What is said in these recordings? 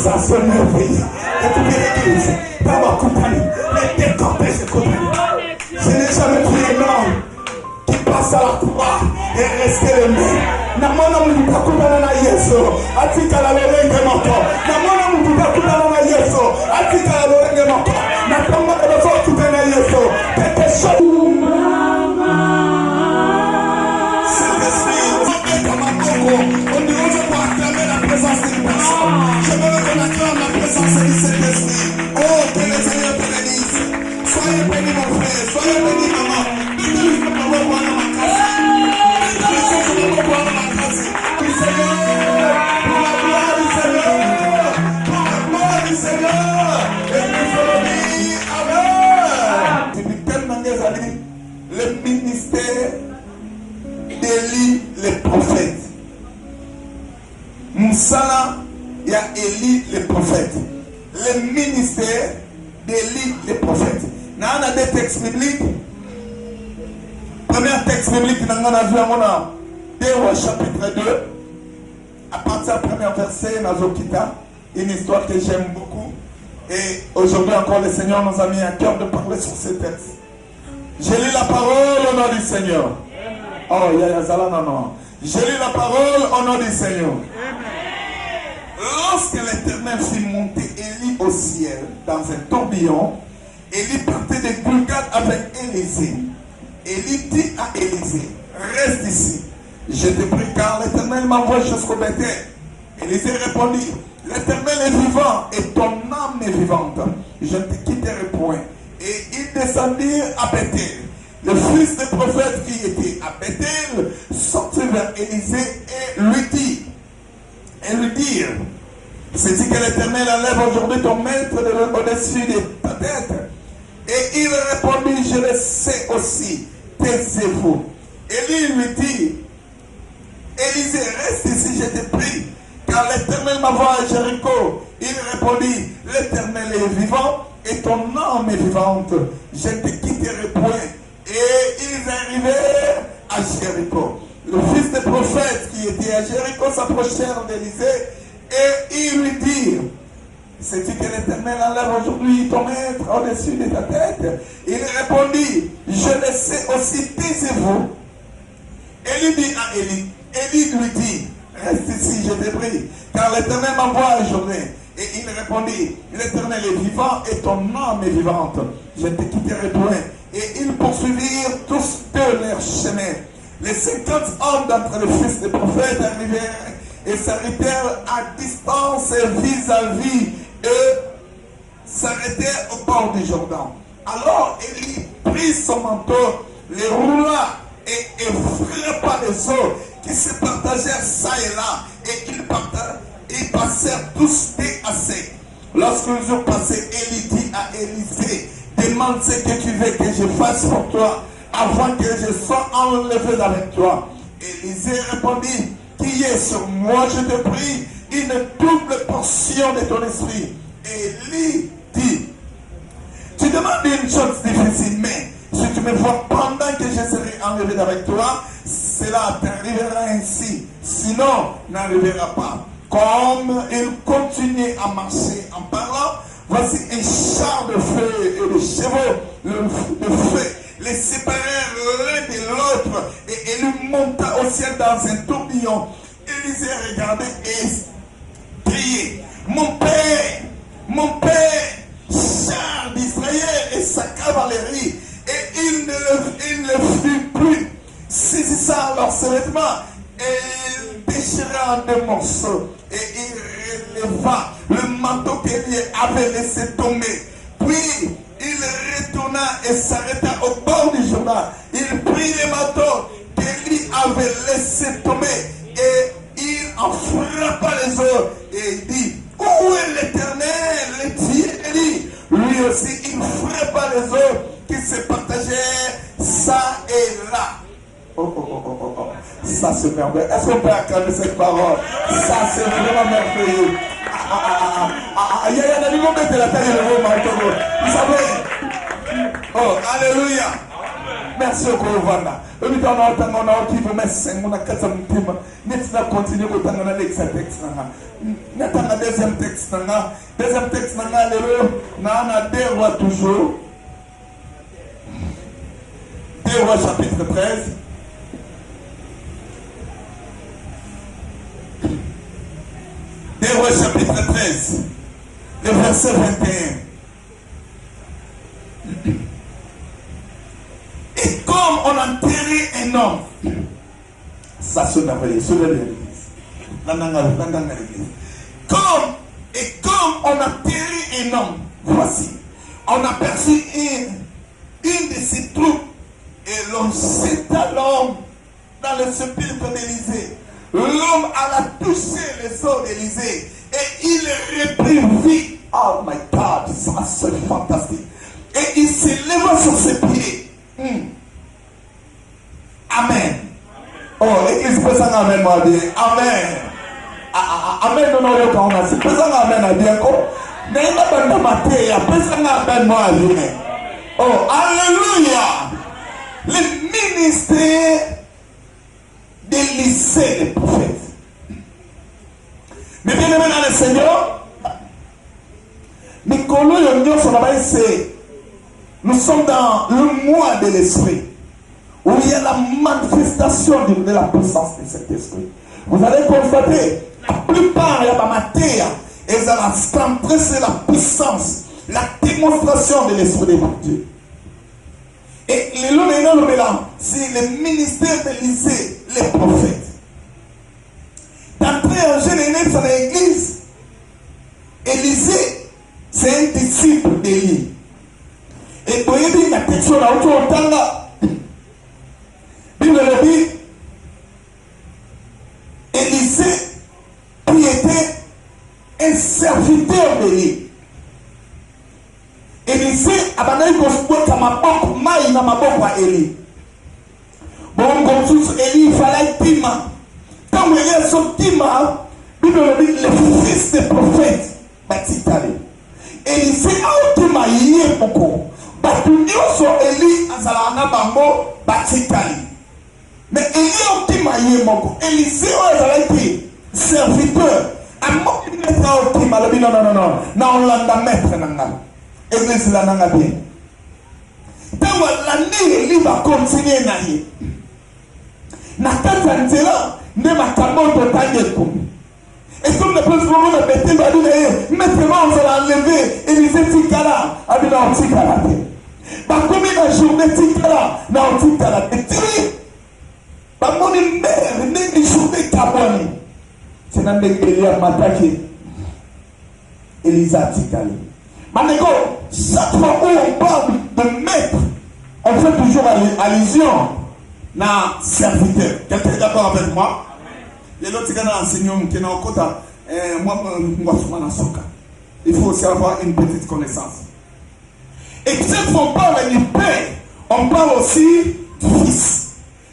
Ça se merveille. Écoutez l'église. Dans ma compagnie. Les décampés, c'est compagnie. Je n'ai jamais vu un homme qui passe à la croix et rester le même. Namona muluka kudana na Yesu. Atika la lorenge moko. Namona muluka kudana na Yesu. Atika la lorenge moko. Natonga kwa zote kudana na Yesu. Quelque chose. On ne veut pas acclamer la présence d'une personne. Je veux qu'on acclame la présence de cet esprit. Oh, que le Seigneur te bénisse. Soyez bénis, mon frère. Soyez bénis, maman. Bénis le Papa pour ma casa. Bénis le Papa pour ma casa. Du Seigneur. Pour la gloire du Seigneur. Pour la gloire du Seigneur. Et nous sommes bénis. Amen. Depuis tellement d'années, le ministère d'Élie, les prophètes. Moussala, il y a Élie le prophète. Le ministère d'Élie le prophète. Nous avons des textes bibliques. Premier texte biblique, nous avons vu à 2 Rois chapitre 2. À partir du premier verset, nous avons quitté une histoire que j'aime beaucoup. Et aujourd'hui encore, le Seigneur nous a mis à cœur de parler sur ces textes. J'ai lu la parole au nom du Seigneur. Oh, il y a Zala, non. J'ai lu la parole au nom du Seigneur. Lorsque l'Éternel fit monter Élie au ciel dans un tourbillon, Élie partait de Gulgad avec Élisée. Élie dit à Élisée, reste ici, je te prie car l'Éternel m'envoie jusqu'au Bethel. Élisée répondit, l'Éternel est vivant et ton âme est vivante, je ne te quitterai point. Et ils descendirent à Bethel. Le fils du prophète qui était à Bethel sortit vers Élisée et lui dit, c'est dit que l'Éternel enlève aujourd'hui ton maître au-dessus de ta tête. Et il répondit, je le sais aussi, taisez-vous. Élie lui dit, Élisée, reste ici, je te prie, car l'Éternel m'envoie à Jéricho. Il répondit, l'Éternel est vivant et ton âme est vivante, je ne te quitterai point. Et ils arrivèrent à Jéricho. Le fils des prophètes qui était à Jéricho s'approchèrent d'Élisée et ils lui dirent, c'est-tu que l'Éternel enlève aujourd'hui ton maître au-dessus de ta tête? Il répondit, je le sais aussi, taisez-vous. Élie dit à Élie, Élie lui dit, reste ici, je te prie, car l'Éternel m'envoie aujourd'hui. Et il répondit, l'Éternel est vivant et ton âme est vivante, je ne te quitterai point. Et ils poursuivirent tous deux leur chemin. Les 50 hommes d'entre les fils des prophètes arrivèrent et s'arrêtèrent à distance vis-à-vis eux, s'arrêtèrent au bord du Jourdain. Alors Élie prit son manteau, les roula et frappa les eaux qui se partagèrent ça et là. Et ils passèrent tous à sec. Lorsqu'ils eurent passé, Élie dit à Élisée, demande ce que tu veux que je fasse pour toi avant que je sois enlevé avec toi. Élisée répondit, qui est sur moi, je te prie, une double portion de ton esprit. Élie dit, tu demandes une chose difficile, mais si tu me vois pendant que je serai enlevé avec toi, cela t'arrivera ainsi, sinon n'arrivera pas. Comme il continuait à marcher en parlant, voici un char de feu et de chevaux de feu les séparèrent l'un de l'autre et il monta au ciel dans un tourbillon. Élisée regardait et criait, mon père, char d'Israël et sa cavalerie. Et il ne fut plus, saisissant leurs vêtements et déchira en 2 morceaux. Et il releva le manteau qu'Élie avait laissé tomber. Puis il retourna et s'arrêta au bord du Jourdain. Il prit le manteau qu'Élie avait laissé tomber et il en frappa les eaux. Et il dit, où est l'Éternel, le Dieu Élie? Lui aussi il frappa les eaux qui se partageaient ça et là. Oh. Ça c'est merveilleux. Est-ce qu'on peut acclamer cette parole? Ça c'est vraiment merveilleux. Il y a des gens qui mettent la taille de vos manteaux. Vous savez? Oh, alléluia. Merci au Kovana. Le but on a qui vous met 5, on a 4 moutons. Nous continuer au temps de l'examen texte. Nous avons un deuxième texte. Deuxième texte, nous avons 2 rois toujours. 2 rois chapitre 13. 2 rois chapitre 13. Le verset 21. Et comme on enterrait un homme, ça sonne merveilleux, sur l'église. Comme on enterrait un homme, voici, on aperçut une de ses troupes et l'on jeta l'homme dans le sépulcre d'Élysée. L'homme alla toucher les os d'Élysée et il reprit. Oh my God, ça c'est fantastique. Et il s'éleva sur ses pieds. Amen. Oh, l'église peut s'en amen, moi bien. Amen. Amen, non, non, non, non, c'est pas ça, amen, à bien, quoi. Mais il n'a pas de matière, pas ça, amen, moi bien. Oh, alléluia. Le ministère d'Élysée, les prophètes. Mais bien aimé dans le Seigneur, nous sommes dans le mois de l'esprit, où il y a la manifestation de la puissance de cet esprit. Vous allez constater, la plupart de la matière, ils ont c'est la puissance, la démonstration de l'esprit de Dieu. Et le mélange, c'est le ministère d'Élysée, les prophètes. D'entrée en général dans l'église, Élysée, c'est un disciple d'Élie. Et pour y dire la question là, autour de là, Bible le dit, Élysée, qui était un serviteur d'Élie. Élysée, abandonné qu'on se voit comme un banque, maï n'a ma banque à Élie. Bon, comme tous, Élie, il fallait Tima. Quand il y a son Tima, Bible le dit, le fils des prophètes, Batitale. Élysée a Tima, il y a beaucoup. Batunio so Eli azalana bango Batitale. Mais Eli a Tima, il y a beaucoup. Élysée a été serviteur. À moi, il y a Tima, non, non, non, non. Non, on l'a maître, non. Église la nanga bien. Tant l'année Eli va continuer naïe. Nakata nzela ne makamoto tangeko. Et comme le président de Béthé va dire, maintenant on va enlever Élysée Tikala, Abina Tikala. Bah comme la journée Tikala, non Tikala. Et tu bah mon mère, une journée Kabani. C'est dans l'église à m'attaquer. Élysée Tikala. Manégo, chaque fois où on parle de maître, on fait toujours allusion à serviteur. Quelqu'un est d'accord avec moi? Les autres enseignants qui sont en quota, moi, il faut aussi avoir une petite connaissance. Et cette fois on parle du Père, on parle aussi du Fils.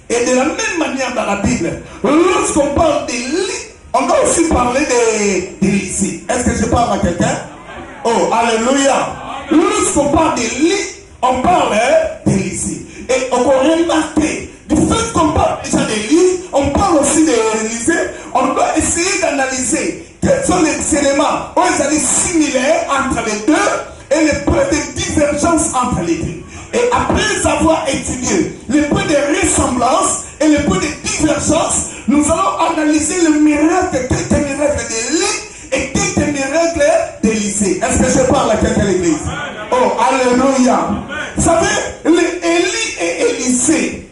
Et de la même manière dans la Bible, lorsqu'on parle d'Élie, on doit aussi parler d'Élysée. Est-ce que je parle à quelqu'un? Oh, alléluia. Lorsqu'on parle d'Élie, on parle d'Élysée. Et on peut remarquer, du fait qu'on parle déjà d'Élie, on parle aussi d'Élysée, on doit essayer d'analyser quels sont les éléments où ils allaient similaires entre les deux et les points de divergence entre les deux. Et après avoir étudié les points de ressemblance et les points de divergence, nous allons analyser le miracle, quelques miracles d'Élie et quelques miracles d'Élysée. Est-ce que je parle à quelqu'un de l'église? Oh, alléluia. Vous savez, Élie et Élysée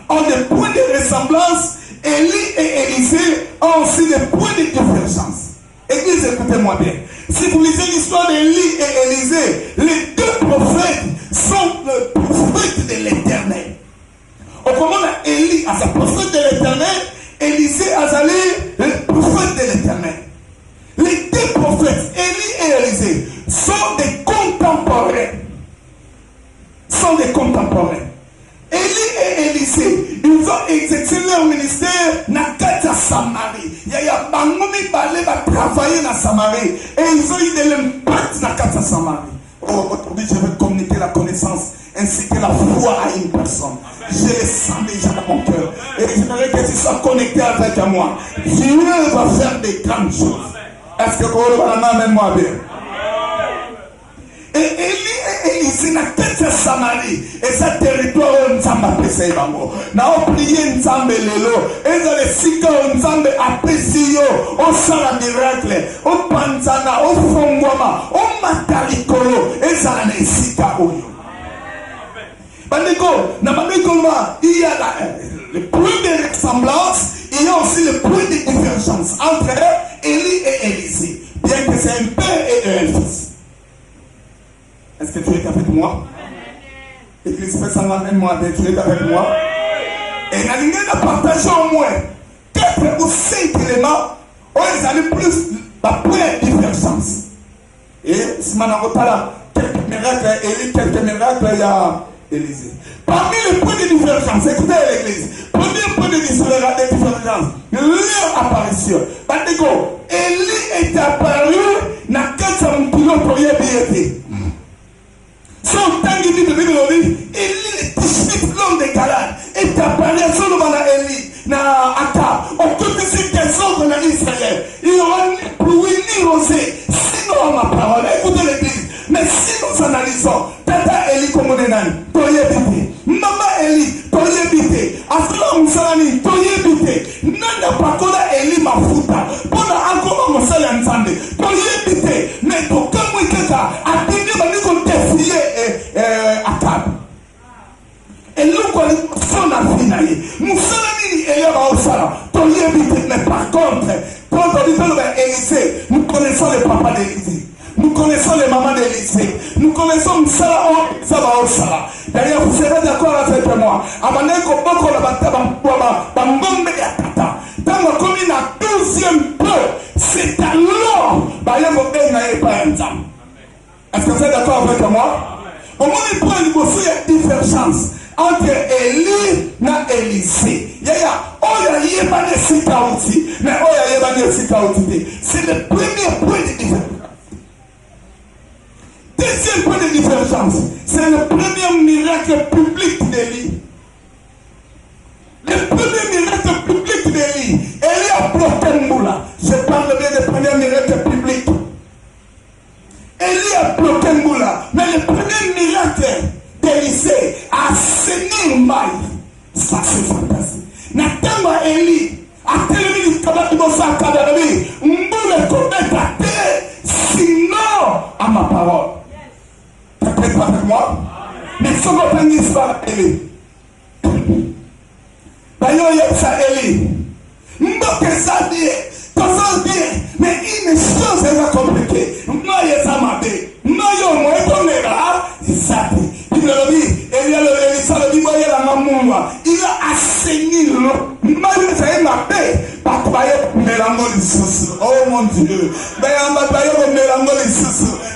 ont des points de ressemblance. Élie et Élysée ont aussi des points de divergence. Église, écoutez-moi bien. Si vous lisez l'histoire d'Élie et Élysée, les deux prophètes sont les prophètes de l'Éternel. Au moment où Élie a sa prophète de l'Éternel, Élysée a salé le prophète de l'Éternel. Les deux prophètes, Élie et Élysée, sont des contemporains. Élie et Élysée, ils ont exercé leur ministère dans la Samarie. Il y a Bangoumi Balé va travailler dans Samarie. Et ils ont eu de l'impact dans la Samarie. Oh, aujourd'hui, je vais communiquer la connaissance ainsi que la foi à une personne. Je le sens déjà dans mon cœur. Et j'aimerais que tu sois connecté avec moi. Dieu va faire des grandes choses. Est-ce que vous avez moi bien? Et Élie et Élisée na tête de Samarie et sa territoire où Nzambe a pessé bango. Na prié Nzambe lelo et dans les sika où Nzambe a pessé yo au sala miracle au panzana au fongwama au matarikolo et ça na sika oyo. Bandeko na bandeko il y a le point de ressemblance, il y a aussi le point de divergence entre Élie et Élisée, bien que c'est un père et un fils. Est-ce que tu es avec moi? Église fait ça même moi, tu es avec moi? Et la ligne de partage au moins 4 ou 5 éléments où ils allaient plus la première divergence. Et si on a quelques miracles, Élie, quelques miracles, il y a Élisée. Parmi les points de divergence, écoutez l'église, premier point de divergence, leur apparition. Bandego, Élie est apparu dans 400 km pour y être. Son temps qui dit de Bible, Élie est 18 l'homme de Galade est apparu sur le banc d'Élie, dans Aka, au côté de ces autres dans Israël. Il n'y aura ni pluie ni rosée, sinon ma parole. Écoutez l'église, mais si nous analysons, Tata Élie comme on est nan, Toye Bité, Maman Élie, Toye Bité, Aslan Moussalani, Toye Bité, Nana Pakola Élie Mafuta, Pona Akoma Moussala Nzande, Toye Bité, mais pour comme Wikeka, a tenu Manikon Tefie Akab. Et nous connaissons la finale. Moussalani et Yabaosala, Toye Bité, mais par contre, quand on dit que Élisée, nous connaissons les papas d'Élisée. Nous connaissons les mamans d'Élisée. Nous connaissons Msala Osala. D'ailleurs, vous serez d'accord avec moi. Avant que dans comme il a 12e peu, c'est alors est-ce que vous êtes d'accord avec moi? Au moment où il prend une bosse, il y a divergence entre Élie et Élisée. Il y a c'est le premier point de divergence. Deuxième point de divergence, c'est le premier miracle public d'Élie. Le premier miracle public d'Élie, Élie a bloqué le moula. Je parle bien du premier miracle public. Élie a bloqué le moula. Mais le premier miracle d'Élisée a assaini le mail. Ça c'est fantastique. Natama Élie a tellement dit que tu vas faire Mboule commettre à terre, sinon à ma parole. Tu es avec moi? Mais ce qu'on peut dire, c'est pas Élie. D'ailleurs, il y a ça Élie. Mboule ça bien, mais une chose est compliquée. Moi, il y a ça ma bé. Moi, il y a moi, il ça il a dit, il a assaini l'eau. Moi, il a ma bé. Oh mon Dieu.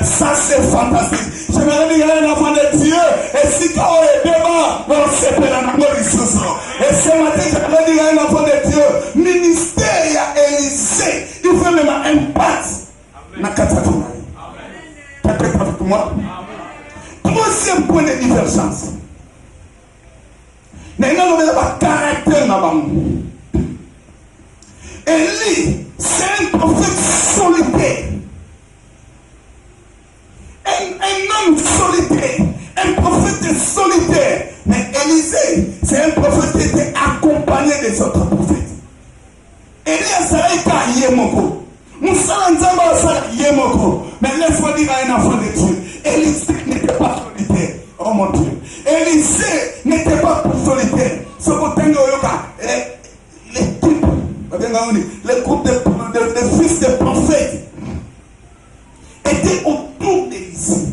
Ça, c'est fantastique. J'aimerais dire un enfant de Dieu. Et si tu as débat, on sait pas l'amour de Jésus. Et ce matin, j'aimerais dire un enfant de Dieu. Ministère Élisée, il fait même un impact. Tu es avec moi? Troisième point de divergence. Nous avons un caractère. Élie, c'est un prophète solitaire. Un homme solitaire. Un prophète solitaire. Mais Élisée, c'est un prophète qui était accompagné des autres prophètes. Élie a salé qu'à Yémoko. Moussa Nzamba a salé Yémoko. Mais laisse-moi dire à un enfant de Dieu. Élisée n'était pas solitaire. Oh mon Dieu. Élisée n'était pas solitaire. Ce que tu les groupes de fils de prophètes étaient autour d'Élisée.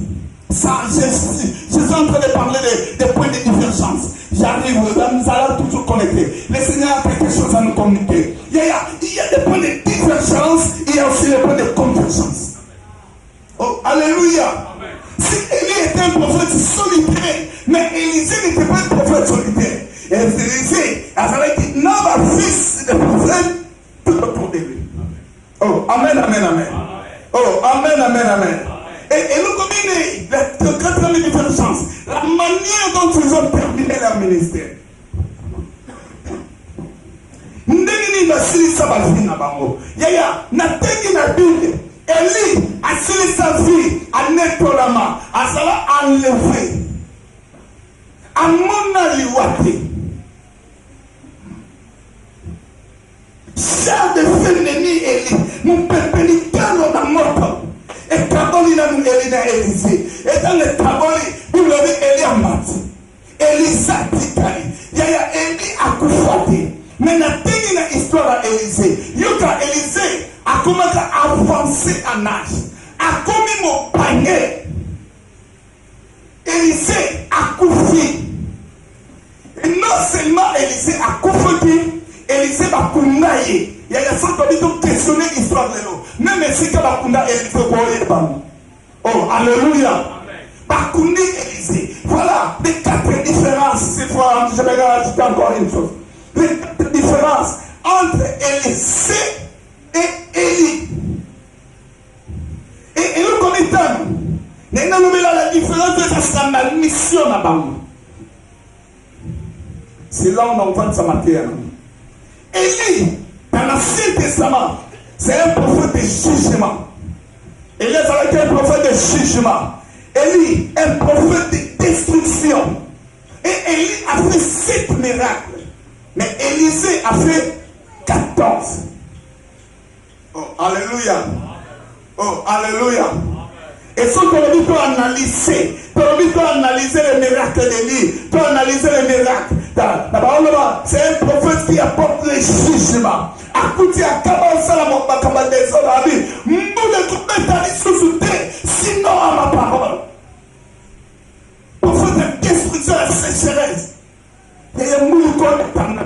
Ça, je suis en train de parler des points de divergence. J'arrive, nous allons toujours connecter. Le Seigneur a quelque chose à nous communiquer. Il y a des points de divergence, il y a aussi des points de convergence. Oh, alléluia. Si Élie était un prophète solitaire, mais Élisée n'était pas un prophète solitaire. Et Élisée avait dit, non, fils de prophète, tout autour de lui. Oh, amen, amen, amen. Oh, amen, amen, amen. Et nous combinons les quatre différences, la manière dont ils ont terminé leur ministère. Ndeni basilisa bavi na bango. Yaya, na tengi na Bible, Eli asilisa vie, anetolama, asala enlevé. Amona liwate. Char de Fénéni Eli, mon pépelicano na moto. Et Kaboli na nous Eli na Élysée. Et dans le Kaboli, vous l'avez Eli à Mati. Elisa Tikali. Yaya Eli akufate. Mais na tengi na histoire à Élysée. Yoka Élysée a commencé à avancer en âge. A commis mon panier. Élysée a couffé. Et non seulement Élysée a couffé, Élysée va counailler. Il y a des gens qui ont questionné l'histoire de l'eau. Même si il y a Élysée pour oh, alléluia. Bakoundi Élysée. Voilà les quatre différences. Cette fois, je vais rajouter encore une chose. Les quatre différences entre Élysée et Élie. Et nous connaissons. Nous avons la différence de la mission là-bas. C'est là où on entend sa matière. Élie, dans l'Ancien Testament, c'est un prophète de jugement. Élie est un prophète de jugement. Élie, un prophète de destruction. Et Élie a fait 7 miracles. Mais Élisée a fait 14. Oh, alléluia. Oh, alléluia. Et ce que nous peut analyser, les miracles d'Élie, peut analyser les miracles. C'est un prophète qui apporte le jugement. Sinon à ma parole. Prophète de destruction et sécheresse. Il y a un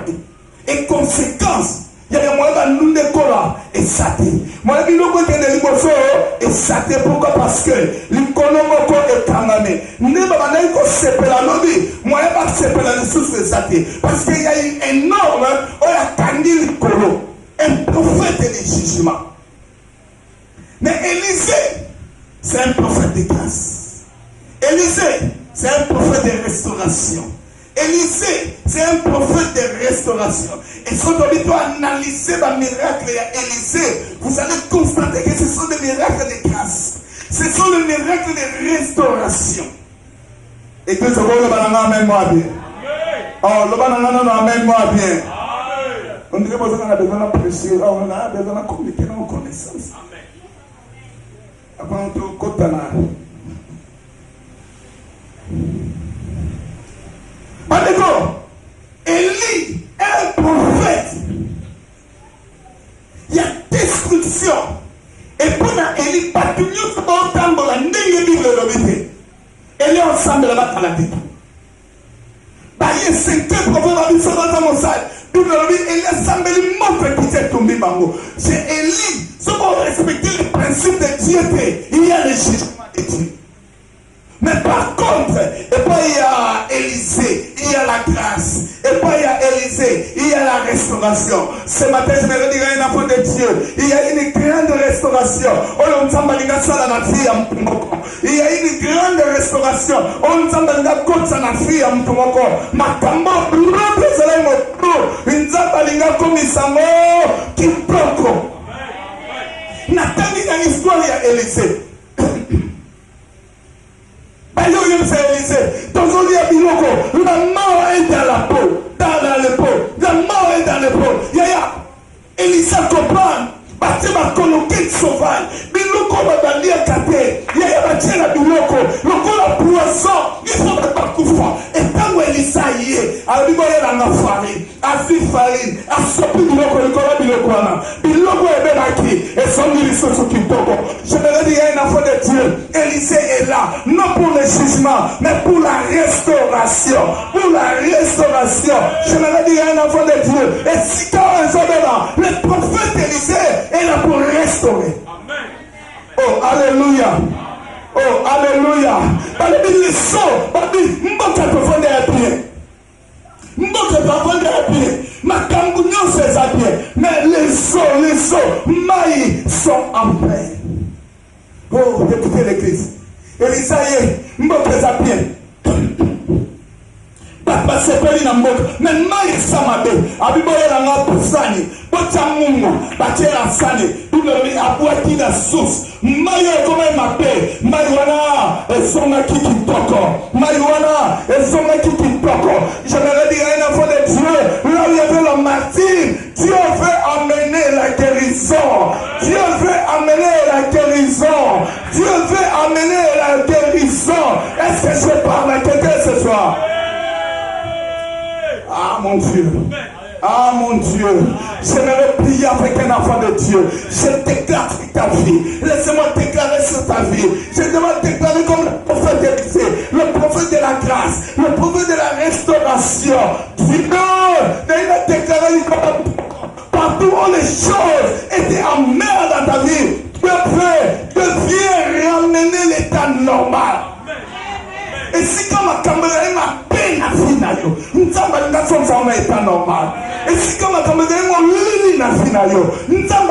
et conséquences. Il y a un moyen de nous décoller et saté. Moi, je dis et saté. Pourquoi? Parce que l'économie est canamé. Nous ne pouvons pas séparer la lobby. Moi, je ne vais pas séparer les sources de saté. Parce qu'il y a eu énorme, on a canné l'économie. Un prophète de jugement. Mais Élisée, c'est un prophète de grâce. Élisée, c'est un prophète de restauration. Élisée, c'est un prophète de restauration. Et si on doit analyser les miracles d'Élisée, vous allez constater que ce sont des miracles de grâce. Ce sont des miracles de restauration. Et que ce soit le banana, amène-moi bien. Oh, le banana, amène-moi bien. On dirait qu'on a besoin de prêcher, on a besoin de communiquer nos connaissances. Avant tout, Kotana. Élie est un prophète. Il y a destruction. Et pour Élie, pas tout le monde dans la Bible. Élie ensemble là-bas à la tête. Il y a 5 prophètes qui sont dans mon salle. Élie ensemble, il montre qui s'est tombé. C'est Élie. Si on respecte le principe de Dieu, il y a le jugement de Dieu. Mais par contre, et puis il y a Élisée, il y a la grâce, et puis il y a Élisée, il y a la restauration. Ce matin, je me redirai un enfant de Dieu. Il y a une grande restauration. Il y a une grande restauration. On s'embalinga kotsa na fille ya mtu moko. Makambo blote zela moto. Nzambalinga komisango kitoko. Natani na histoire ya Élisée. Élisée, dans un lieu biloko, la mort est dans la peau, dans le peau, la mort est dans le peau. Yaya, Élisée comprend, bâti ma coloquette sauvage, biloko va bandir kate, yaya bâti la biloko, loko la poisson, il faut pas koufa. Et quand Élisée y est, à l'hiver dans la farine, à farine, à sopi biloko, le cola biloko là, biloko est bien acquis, et son ministre sur Kitoko. Je me dis, il y a un enfant de Dieu, Élisée est là, non pour le jugement, mais pour la restauration. Pour la restauration. Je me dis, il y a un enfant de Dieu. Et si quand on est là, le prophète Élisée est là pour restaurer. Amen. Oh, alléluia. Oh, alléluia. Les sauts, mboka profondeur à pied. Mboka profondeur à pied. Ma cambounion c'est à pied. Mais les sauts, maïs sont en paix. Oh, écoutez l'église. Elisa ye mboka eza bien basepeli na mboka me mai esa mabe abiboyelanga pusani botya mungu batyela sani bibelobi abwaki na source mai ekoma mabe mai wana ezongaki kitoko mai wana ezongaki kitoko. J'aimerais dire à une enfant de Dieu, là où il y avait le martyr, Dieu veut amener la guérison. Dieu veut amener la guérison. Dieu veut amener la guérison. Est-ce que je parle à quelqu'un ce soir? Ah mon Dieu. Ah mon Dieu, j'aimerais prier avec un enfant de Dieu. Je déclare sur ta vie. Laissez-moi déclarer sur ta vie. Je demande déclarer comme le prophète Élisée, le prophète de la grâce, le prophète de la restauration. Dieu a déclaré partout où les choses étaient en mer dans ta vie. Dieu vient ramener l'état normal. Et si comme un caméra ma peine à finayo, nous sommes en état normal. Et si comme un caméra mon lili na finayo, nous sommes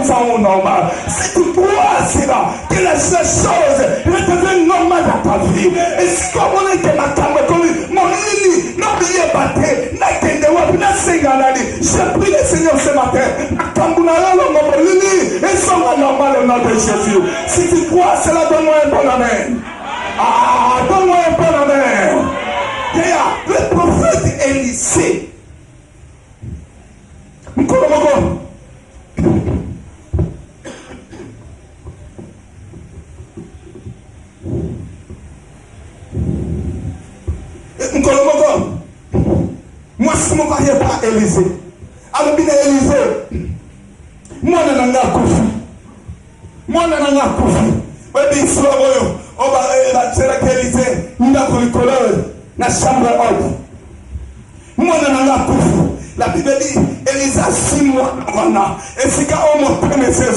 en normal. Si tu crois cela, que la chose redevient normale dans ta vie. Et si comme on est ma caméra, mon lili, n'oubliez pas, je prie le Seigneur ce matin. Mon lili, et sont normal au nom de Jésus. Si tu crois cela, donne-moi un bon amen. Ah, donne-moi un peu la main. Le prophète Élisée. Nkolomogo. Moi, si je ne voyais pas Élisée. Alors, bien Élisée. Moi, je n'ai pas koufi. Moi, je n'ai pas koufi. On va Élisée, nous avons le colère, la chambre haute. Moi, on a couvert. La Bible dit, Élisée 6 mois avant. Et c'est quand on m'a pris mes yeux.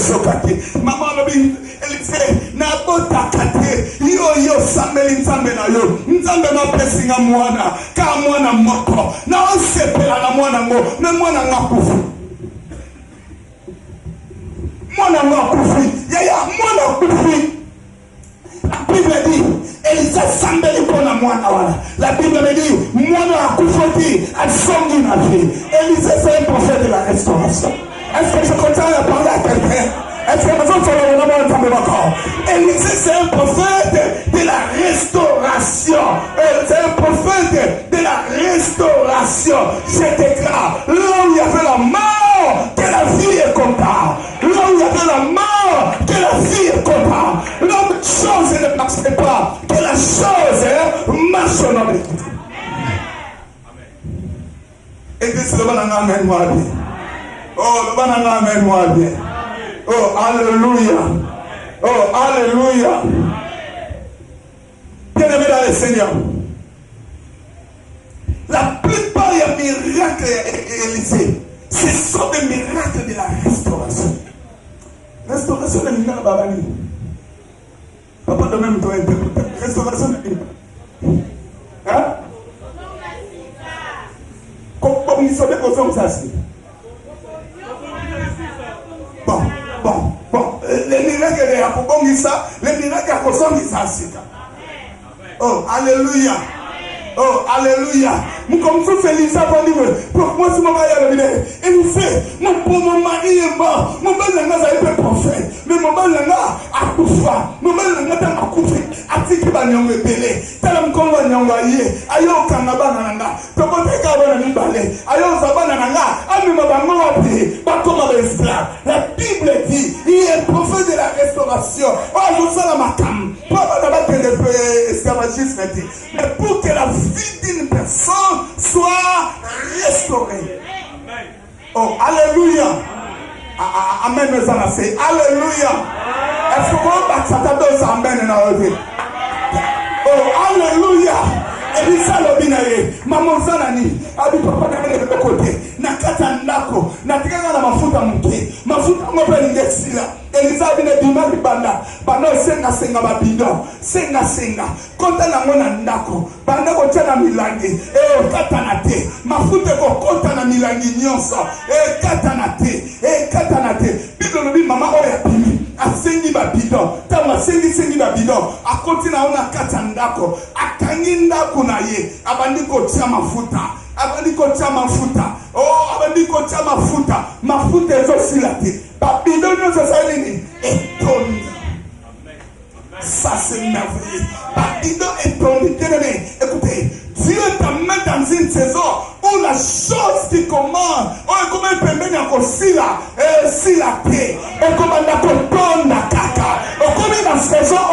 Maman, Élisée, n'a pas takate. Yo, Samuel, Nzambe na yo. Nzambe na pesinga mwana. Ka mwana moko. Na on sepela na mwana mo. Mais mwana nga couvert. Mwana nga couvert. Yaya, mwana couvert. La Bible dit, Élisée sambeli pona mwana wana. La Bible me dit, mwana akufoti asongi na vie. Élisée c'est un prophète de la restauration. Est-ce que je continue à parler à quelqu'un? Est-ce que nous sommes Élisée c'est un prophète de la restauration. C'est un prophète de la restauration. Je déclare, là où il y avait la mort, que la vie est comptable. Là où il y avait la mort, que la vie est comptable. Là où la chose ne marchait pas, que la chose marche au nom de Dieu. Et que c'est le bon amen, moi bien. Oh, le bon amen, moi bien. Oh, alléluia. Oh, alléluia. Bien-aimé dans le Seigneur. La plupart des miracles Élisée, ce sont des miracles de la restauration. Restauration de miracles Babani. Papa de même doit interpréter. Restauration de miracles. Hein? Comme ils sont des choses comme ça. Bon, les miracles de Yakobongisa, les miracles de Yakobongisa. Oh, alléluia. Oh, alléluia. Nous comme ça, Félix, pour moi, c'est mon mari à la vie. Et nous fait, mon mari est mort. Mon mari est un prophète. Mais mon mari a coupé. Mon mari a coupé. A dit qu'il va nous révéler. Tel qu'on va nous envoyer. Ayo Kanaba Nanga. Tomote Kabana Nibale. Ayo Zabana Nanga. Amima Bangote. Bakoma Esclave. La Bible dit, il est prophète de la restauration. Oh, je sais la macam. Pas d'abord que l'esclavagisme dit. Mais pour que la vie d'une personne soit restaurée. Oh, alléluia. Amen, mes amis. C'est alléluia. Est-ce que vous avez amen? Oh, alléluia. Elisa lobinaye mama zanani abi papa na mele kote na kata ndako na tikanga na mafuta mke mafuta ngope ndexila Elisa bine bimali banda bano senga babido senga konta na ngona ndako banda ko tana milangi kata na te mafuta ko konta na milangi nyonso kata na te Bible lobi mama oya bimi asengi babido tama asengisengi na bino akoti na ona kati ya ndako akangi ndako na ye abandi kotia mafuta abandi kotia mafuta abandi kotia mafuta ezosila te babino nyonso ezali nini etondi. Ça c'est merveilleux. Babino etondi. Écoutez, Dieu t'amène dans une saison où la chose qui commande, comme un pembeni encore sila te, et comme un akotonda kaka, comme une saison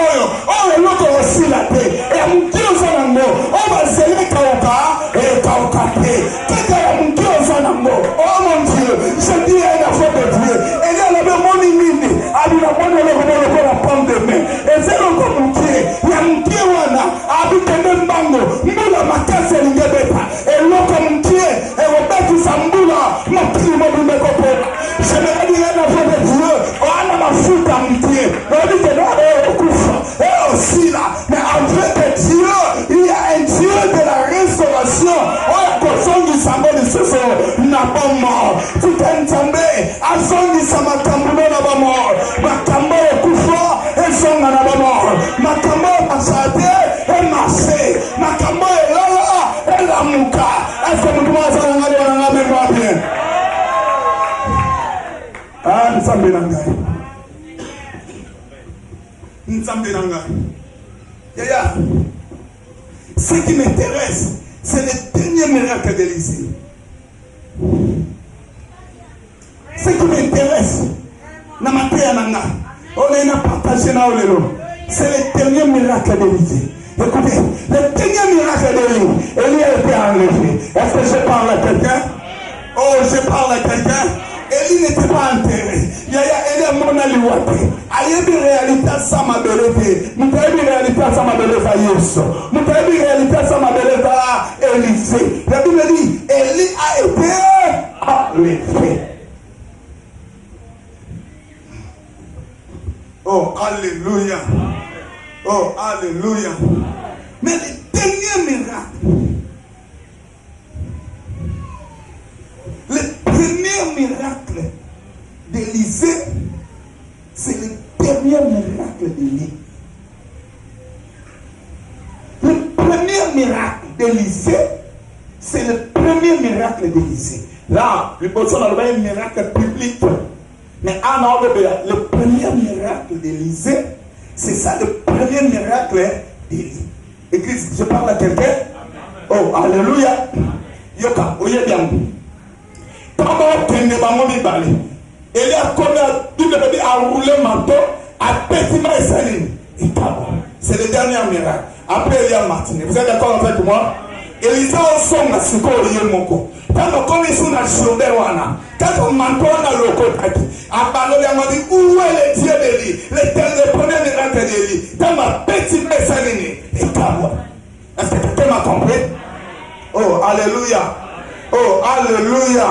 l'autre sila te, et à mon Dieu zanango, on va zéler kauka te, kaka mon Dieu zanango, oh mon Dieu, je dis à la foi de Dieu, et il y a le même mini, à la pomme de main, et c'est le comme Dieu, il y a mon Dieu wana, habite même bango, mbula makase lingebeta, et l'autre comme Dieu, et Roberto Sambula, mon primo de Mekopola. Je me dis à la foi de Dieu, on a ma foute à mon Dieu, on dit que non, au couffre, et aussi là, mais avec Dieu, il y a un Dieu de la restauration, on a conscience du sambo de ce soir, n'a pas mort, tout un també, à son du samakambuno n'a pas mort, ma kambo au couffre, et son n'a pas mort, ma kambo passate, et marché, ma kambo est là, et la mouka, est-ce que nous devons aller dans la mémoire bien? Ah, nous sommes bien engagés. Nous sommes bien engagés. Yaya, ce qui m'intéresse, c'est le dernier miracle d'Élisée. Ce qui m'intéresse, on a partagé dans le lot. C'est le dernier miracle d'Élisée. Écoutez, le dernier miracle d'Élie, Élie a été enlevé. Est-ce que je parle à quelqu'un? Oh, je parle à quelqu'un. Élie n'était pas enterré. Yaya, Élie a mon aliwate. Ayebi réalité ça m'a belé. Mutayebi réalité ça m'a belé à Yesu. Mutayebi réalité ça m'a belé à Élisée. La Bible dit, Élie a été enlevé. Oh, alléluia. Oh, alléluia. Mais le dernier miracle, le premier miracle d'Élisée, c'est le dernier miracle d'Élie. Le premier miracle d'Élisée, c'est le premier miracle d'Élisée. Là, le poisson a un miracle public. Mais en ordre de le premier miracle d'Élisée, c'est ça le premier miracle d'Élie. Et Christ, je parle à quelqu'un. Oh, alléluia. Yoka, oye bien. Comment tenez maman mi balé? Élie a commis à rouler manteau, à petit maïs saline. Et c'est le dernier miracle. Après Élie a martiné. Vous êtes d'accord avec moi? Élisée au son à ce qu'on y est moko. Quand on connaît son achobewana, quand on manteau dans le côté, à parler de dit où est le Dieu d'Élie, le premier miracle d'Élie, dans ma petite messaline. Et comment? Est-ce que quelqu'un m'a compris? Oh, alléluia. Oh, alléluia.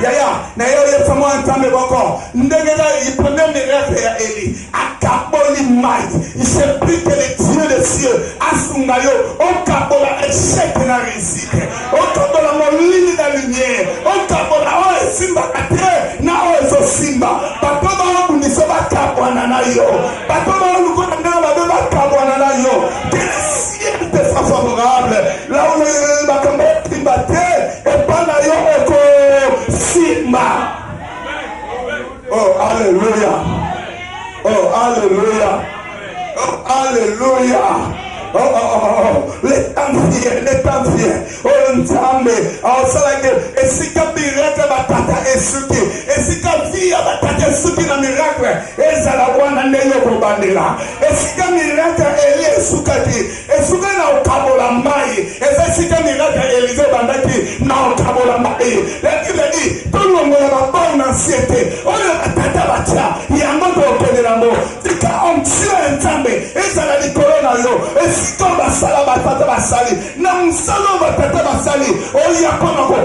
Yaya, n'ayez pas moi entendre encore. Ndegela, il prenait mes rêves à Élie. À Kaboli Maï. Il s'est pris que les dieux des cieux. À Sungayo. Au Kabola, échec na réussite. Au Kabola, mon ligne de lumière. Au Kabola, oh, Simba, Kate, na oh, Simba. Papa, on ne sait pas Kabwana na yo. Papa, on ne connaît pas Kabwana na yo. Que le ciel te soit favorable. Là où le Bakambo Timbate, et pas na yo, Simba. Oh, alléluia. Oh, alléluia. Oh, alléluia. Oh, oh, oh, oh. Les temps viennent. Oh, Nzambe. Oh, ça la gueule. Et si quand miracle va tata esuki. Et si quand vie va tata esuki na miracle. Et ça la voix na neyo kobandela. Et si quand miracle Élie esukaki. Esuka na okabola mai. Et ça si quand miracle Élisée bandaki na okabola mai. La Bible dit, tout le monde va pas une ancienneté. Oh, le tata batia. Il y a un monde au Pénélambo. Tika on tue Nzambe. Et ça la dit corona yo. Comme basala batata basali na musalo batata basali on y a pas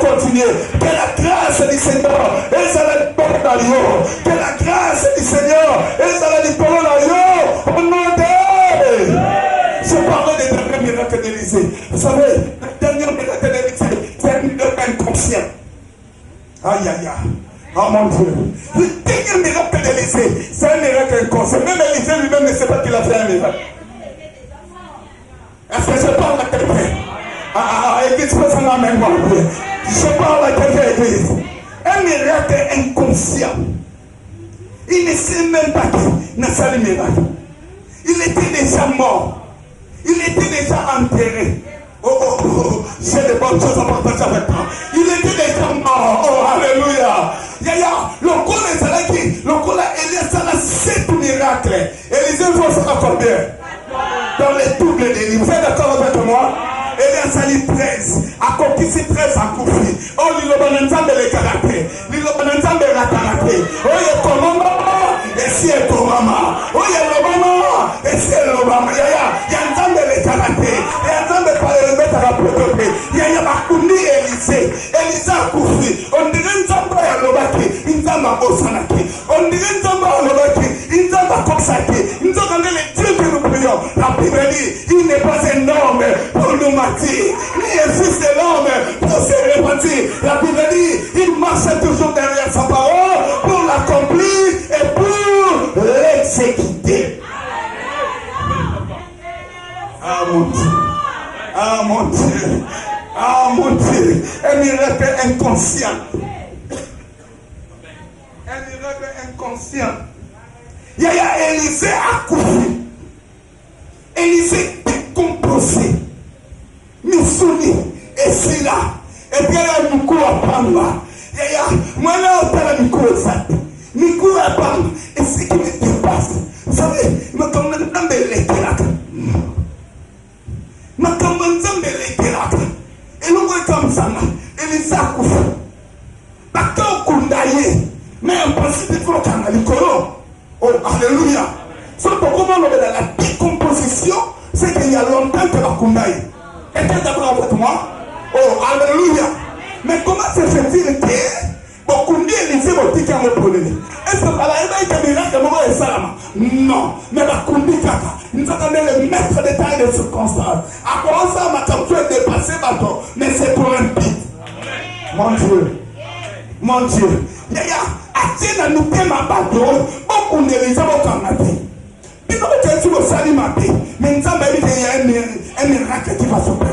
continuer que la grâce du Seigneur et ça la porte que la grâce du Seigneur et ça la porte au nom de je parlais des derniers miracles d'Élisée. Vous savez, le dernier miracle d'Élisée, c'est un inconscient. Aïe aïe aïe. Oh mon Dieu. Le dernier miracle d'Élisée, c'est un miracle inconscient. Même Élisée lui-même ne sait pas qu'il a fait un miracle. Est-ce que je parle à quelqu'un? Église, fais ça même moi. Je parle à quelqu'un, église. Un miracle inconscient. Il ne sait même pas qu'il n'a pas le miracle. Il était déjà mort. Il était déjà enterré. J'ai des bonnes choses à partager avec toi. Il était déjà mort. Oh, alléluia. Le coup est là qui, le coup là, Elias a 7 miracles. Élisée, il faut savoir combien? Dans les doubles des livres. Vous êtes d'accord avec moi? Elias a dit 13. A conquis 13 à Koufi. Oh, l'Ilobananzan de l'écarate. L'Ilobananzan de l'atarate. Oh, il est comment? Et si est comment? Oh, il est l'Obama. Et si est l'Obama. Il y a un temps de l'écarate. Il y a un temps de parler de mettre à la protope. Il y a Makouni Élisée. Élisée a Koufi. On dirait une zamba à l'Obaki. Une zamba au Sanaki. On dirait une zamba à l'Obaki. Une zamba comme Saki. Une zamba les dieux que nous prions. La Bible dit, il n'est pas un homme pour nous mentir, ni un fils de l'homme pour se repentir. La Bible dit, il marche toujours derrière sa parole pour l'accomplir et pour l'exécuter. Ah mon Dieu, ah mon Dieu, ah mon Dieu, un miracle inconscient. Un miracle inconscient. Il y a Élisée à Koufi. Élisée décomposé. Missouni, et c'est là. Et puis il y a Mikou à Pamba. Il y a moi là, on a Mikou exact. Mikou à Pamba. Et ce qui me dépasse, vous savez, je me commande dans les théâtres. Je me commande dans les théâtres. Et nous voyons comme ça, Élisée a Koufi. Parce qu'on Kundaye, mais en principe, il faut qu'on ait le coro. Oh, alléluia. Sauf que comment on est dans la décomposition, c'est qu'il y a longtemps que la Kundaye. Est-ce d'accord avec moi? Oh, alléluia. Mais comment se fait-il que beaucoup de Élisée vont dire qu'il y a un problème? Est-ce que par là, il y a un miracle de Salama? Non. Mais la Kundi Kaka, nous avons le maître des tailles de circonstances. À quoi ça, ma tante est dépassé, mais c'est pour un pit. Mon Dieu. Mon Dieu. Il y a à nous thème à bateau, beaucoup d'Élisée vont en mater. Il faut que tu vas salir mater. Mais nous avons dit qu'il y a un miracle qui va s'opérer.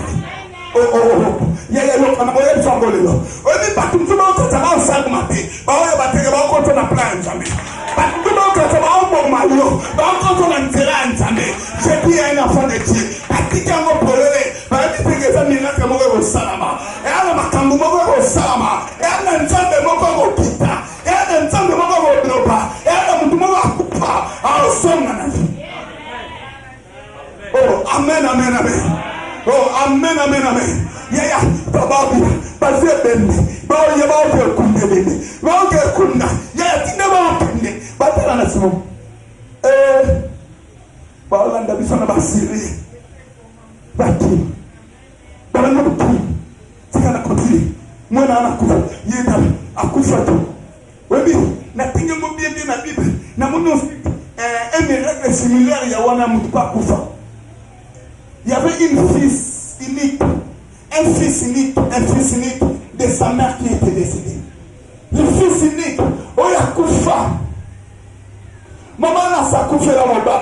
Il y a l'autre, on a besoin de s'envoler là. On dit pas que tout le monde ça va en salle mater. Bah on va te voir quand on a plein jamais. Pas tout le monde ça va en bon maillot. Bah quand on a un terrain jamais. J'ai dit un enfant de Dieu. Pas qui quand on peut aller. Bah dit que ça miracle que moi au salama. Et à la makambu moi au salama. Et à la nzambe moi au kita. Et à la nzambe moi au bloba. Et à la mutu moi au kupa. Ah songa na. Oh amen amen amen. Oh, amen, amen, amen. Yaya, bababi, basé bende, bawo yaba oke kunde bende, bawo oke kunda, yaya tinde bawo kunde, batala na simo. Bawo landa bisona basiri, bati, bala na butu, tika na kotili, mwana anakufa, yeda akufa tu. Webi, na tinga mo bien na Bible, na mono un miracle similaire ya wana mutu pa kufa. Il y avait une fils unique, un fils unique de sa mère qui était décédée. Le fils unique, oh il y a Koufa. Maman n'a sa Koufa dans mon bas.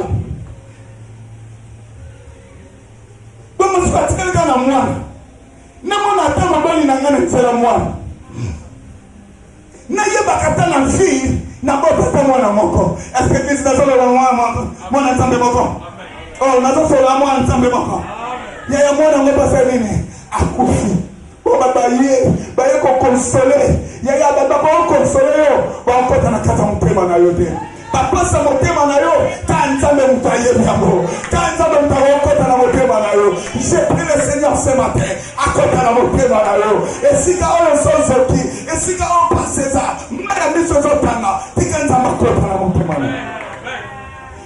Donc je suis fatigué dans moi. Ne m'en attend ma bonne n'a rien fait la moi. N'ayez pas qu'à la fille, n'a pas fait moi dans mon corps. Est-ce que Christ n'a pas fait moi dans mon corps? Oh, nous avons fait la moi ensemble. Il y a un mois dans le passé, à Koufi. Oh, babaye, baye ko consoler. Il y a un baba ko consoler. On compte na kata mutema na yote. Papa sa mutema na yo, quand ça me mutaye biamo. Quand ça me mutaye ko na mutema na yo. J'ai pris le Seigneur ce matin, à côté na mutema na yo. Et si ka on sozoti, et si ka on passe ça, mara miso zotana, tikanza makota na mutema na yo.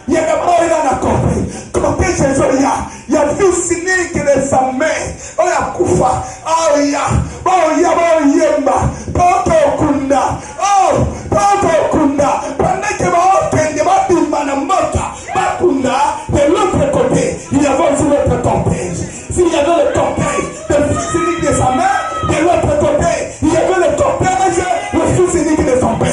Il y a d'abord il a compris. Quand Jésus il y a vu signer que les amers, oh il y a Koufa, oh il y a, Yemba, Toto Kunda, pendant que ma peine va bimana mota, Bakunda, de l'autre côté, il y avait aussi l'autre cortège. S'il y avait le cortège, le fils unique de sa mère, de l'autre côté, il y avait le cortège, le fils unique de son père.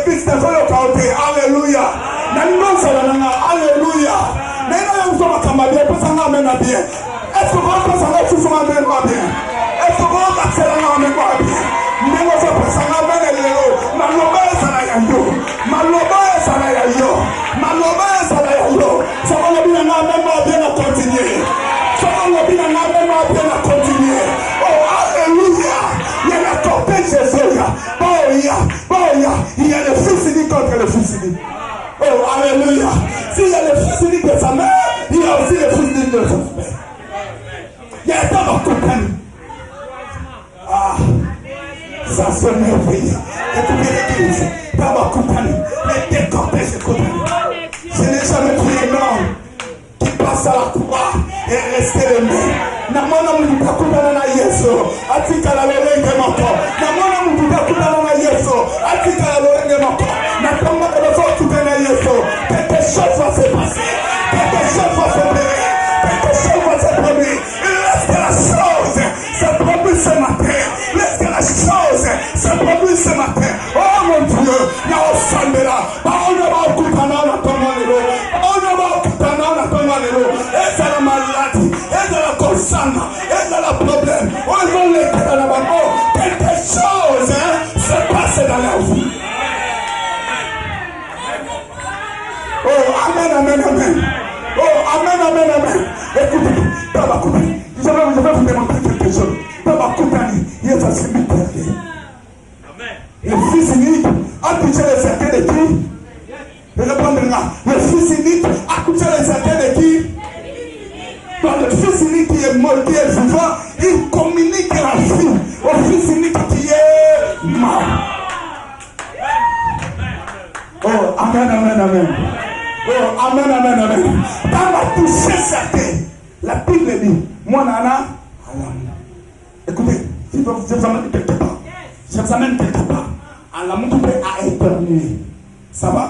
église de Koyokaote, alléluia. Alléluia. Maintenant, nous sommes bien, parce qu'on a bien. Est-ce que vous pensez que nous sommes bien? Est-ce que vous pensez que nous sommes bien? Nous sommes bien. Maloba Salayayo. Maloba Salayayo. Maloba Salayayo. Ça va le bien à continuer. Ça va le bien à continuer. Oh, alléluia. Il y a la cortège Jésus. Il y a le fils unique contre le fils unique. Oh, alléluia. S'il y a le fils unique de sa mère, il y a aussi le fils unique de son père. Il y a un temps de compagnie. Ah, ça se merveille. Écoutez l'église, dans ma compagnie, les décortèges de compagnie. Je n'ai jamais vu un homme qui passe à la croix et rester le même. Namona mutita kutana na Yesu atika la lorenge moko. Namona mutita kutana na Yesu atika la lorenge moko. Na kama kwa kutana na Yesu, quelque chose va se passer. Quelque chose va se produire. Quelque chose va se produire. Laisse que la chose se produise ce matin. Laisse que la chose se produise ce matin. Oh mon Dieu, na osambela. On ne va kutana na tomanelo. On ne va kutana na tomanelo. Et c'est la maladie. Et de la conscience, et de la problème, on va les dans la maman. Quelque chose se passe dans la vie. Oh, amen, amen, amen. Oh, amen, amen, amen. Écoutez, dans ma compagnie, je vais vous demander quelque chose. Dans ma compagnie, il y a un cimetière. Le fils unique a touché les cercueils de qui? Le fils unique a touché les cercueils de qui? Quand le fils unique qui est mort, qui est vivant, il communique la vie au fils unique qui est mort. Oh, amen, amen, amen. Oh, amen, amen, amen. Quand on a touché certains, la Bible dit, moi, nana, écoutez, je vous amène quelque part. Je vous amène quelque part. En l'amour à éternuer. Ça va?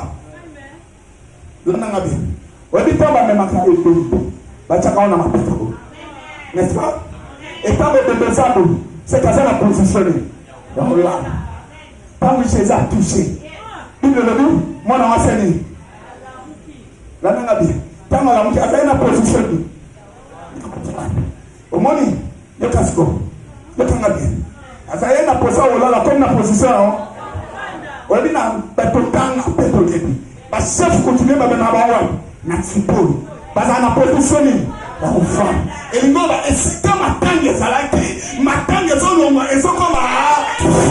On dit pas même à n'est-ce pas? Et quand le bébé c'est qu'à ça la positionné dans l'âme. Quand Jésus a touché, il le dit, moi on a enseigné. Là, on a dit, quand on a positionné, au moins, il y a casco, il y a bien. À ça, il y a position, comme la position, on dit, on a pétolé. Parce que chef continue à faire un peu. Parce qu'on a positionné la femme. Et il va essayer de m'attendre à la clé. M'attendre à l'homme. Et c'est comme un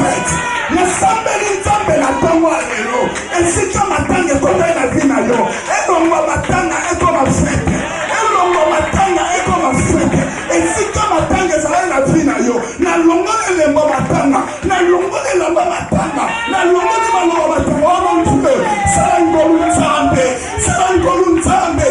fête. Mais ça me dit la tombe à l'eau. Et c'est comme m'attendre à la vie. Et l'homme va m'attendre à comme un fête. Et l'homme va m'attendre à comme un fête. Et c'est comme m'attendre à la vie. Na longo de l'homme m'attendre. Na longo de l'homme m'attendre. Na longo de l'homme m'attendre. Oh mon Dieu. Ça une colonne zambe. Ça une colonne zambe.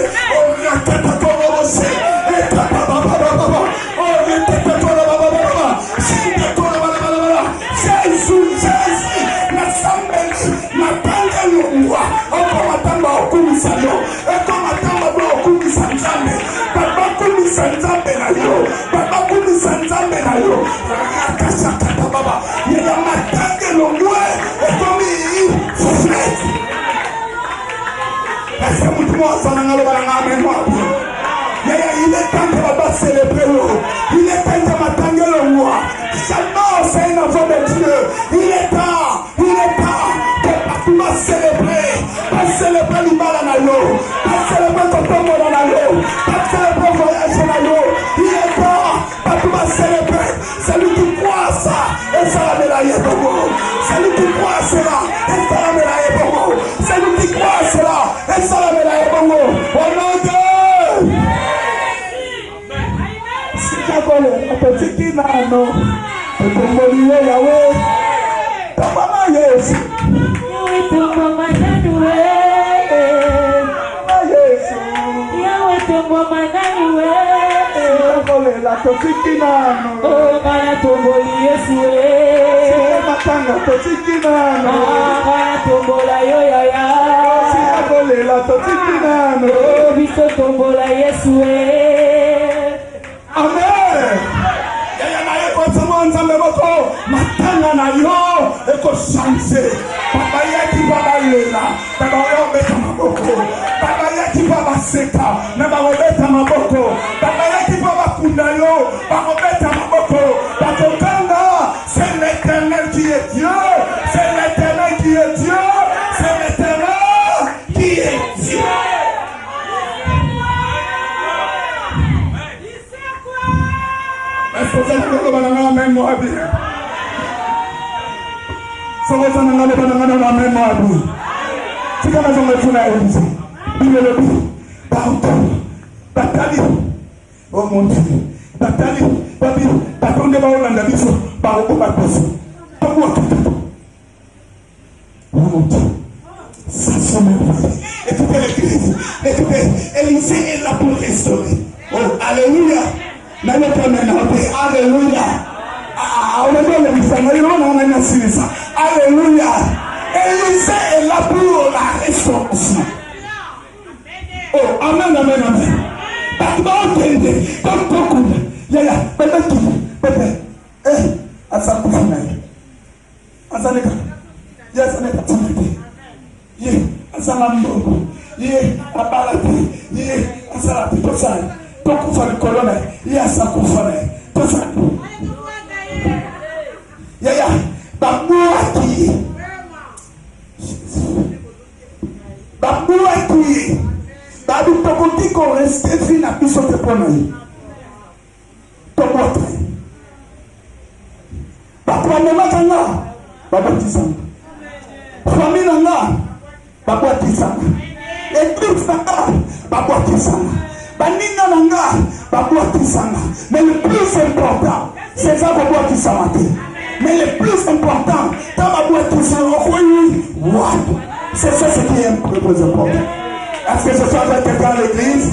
Il est temps de célébrer. Il est temps de m'attendre le roi. Seulement, c'est une enfant de Dieu. Il est temps de célébrer. Pas célébrer l'Imalanayo. Pas célébrer ton tombeau dans l'eau. Pas célébrer le voyage dans l'eau. Il est temps de célébrer. Celui qui croit à ça, et ça la médaille est bon. Celui qui croit à cela, et ça la médaille est bon. Celui qui croit à cela, et ça la médaille est bon. Au nom de petit nano, et pour mourir Yahweh, ta maman Yesu, Yahweh ta maman Yahweh, Yahweh ta maman Yahweh, la petit nano, oh mana tomboli Yesu, matanga petit nano, mana tombola yo yaya, si la petit nano, oh biso tombola Yesu, amen. Nzambe moko matanga na yo eko chance papa ya bien. Sans raison, on a la mémoire. C'est comme ça qu'on a fait. Il est le but. Batali. Oh mon Dieu. Batali. Batali. Batali. Batali. Oh mon Dieu. Ça c'est merveilleux. Écoutez l'église. Écoutez. Élisée est là pour restaurer. Oh, alléluia. Alléluia. Alléluia. Élisée est là pour la restauration. Oh, amen, amen, amen. Babi tokoti ko reste fi na biso te pona yi. Tomotre. Papa mama kanga babatisanga. Famille nanga babatisanga. Église nanga babatisanga. Banina nanga babatisanga. Mais le plus important, c'est ça babatisanga. Mais le plus important, dans babatisanga, c'est ça ce qui est le plus important. Est-ce que je parle à quelqu'un à l'église?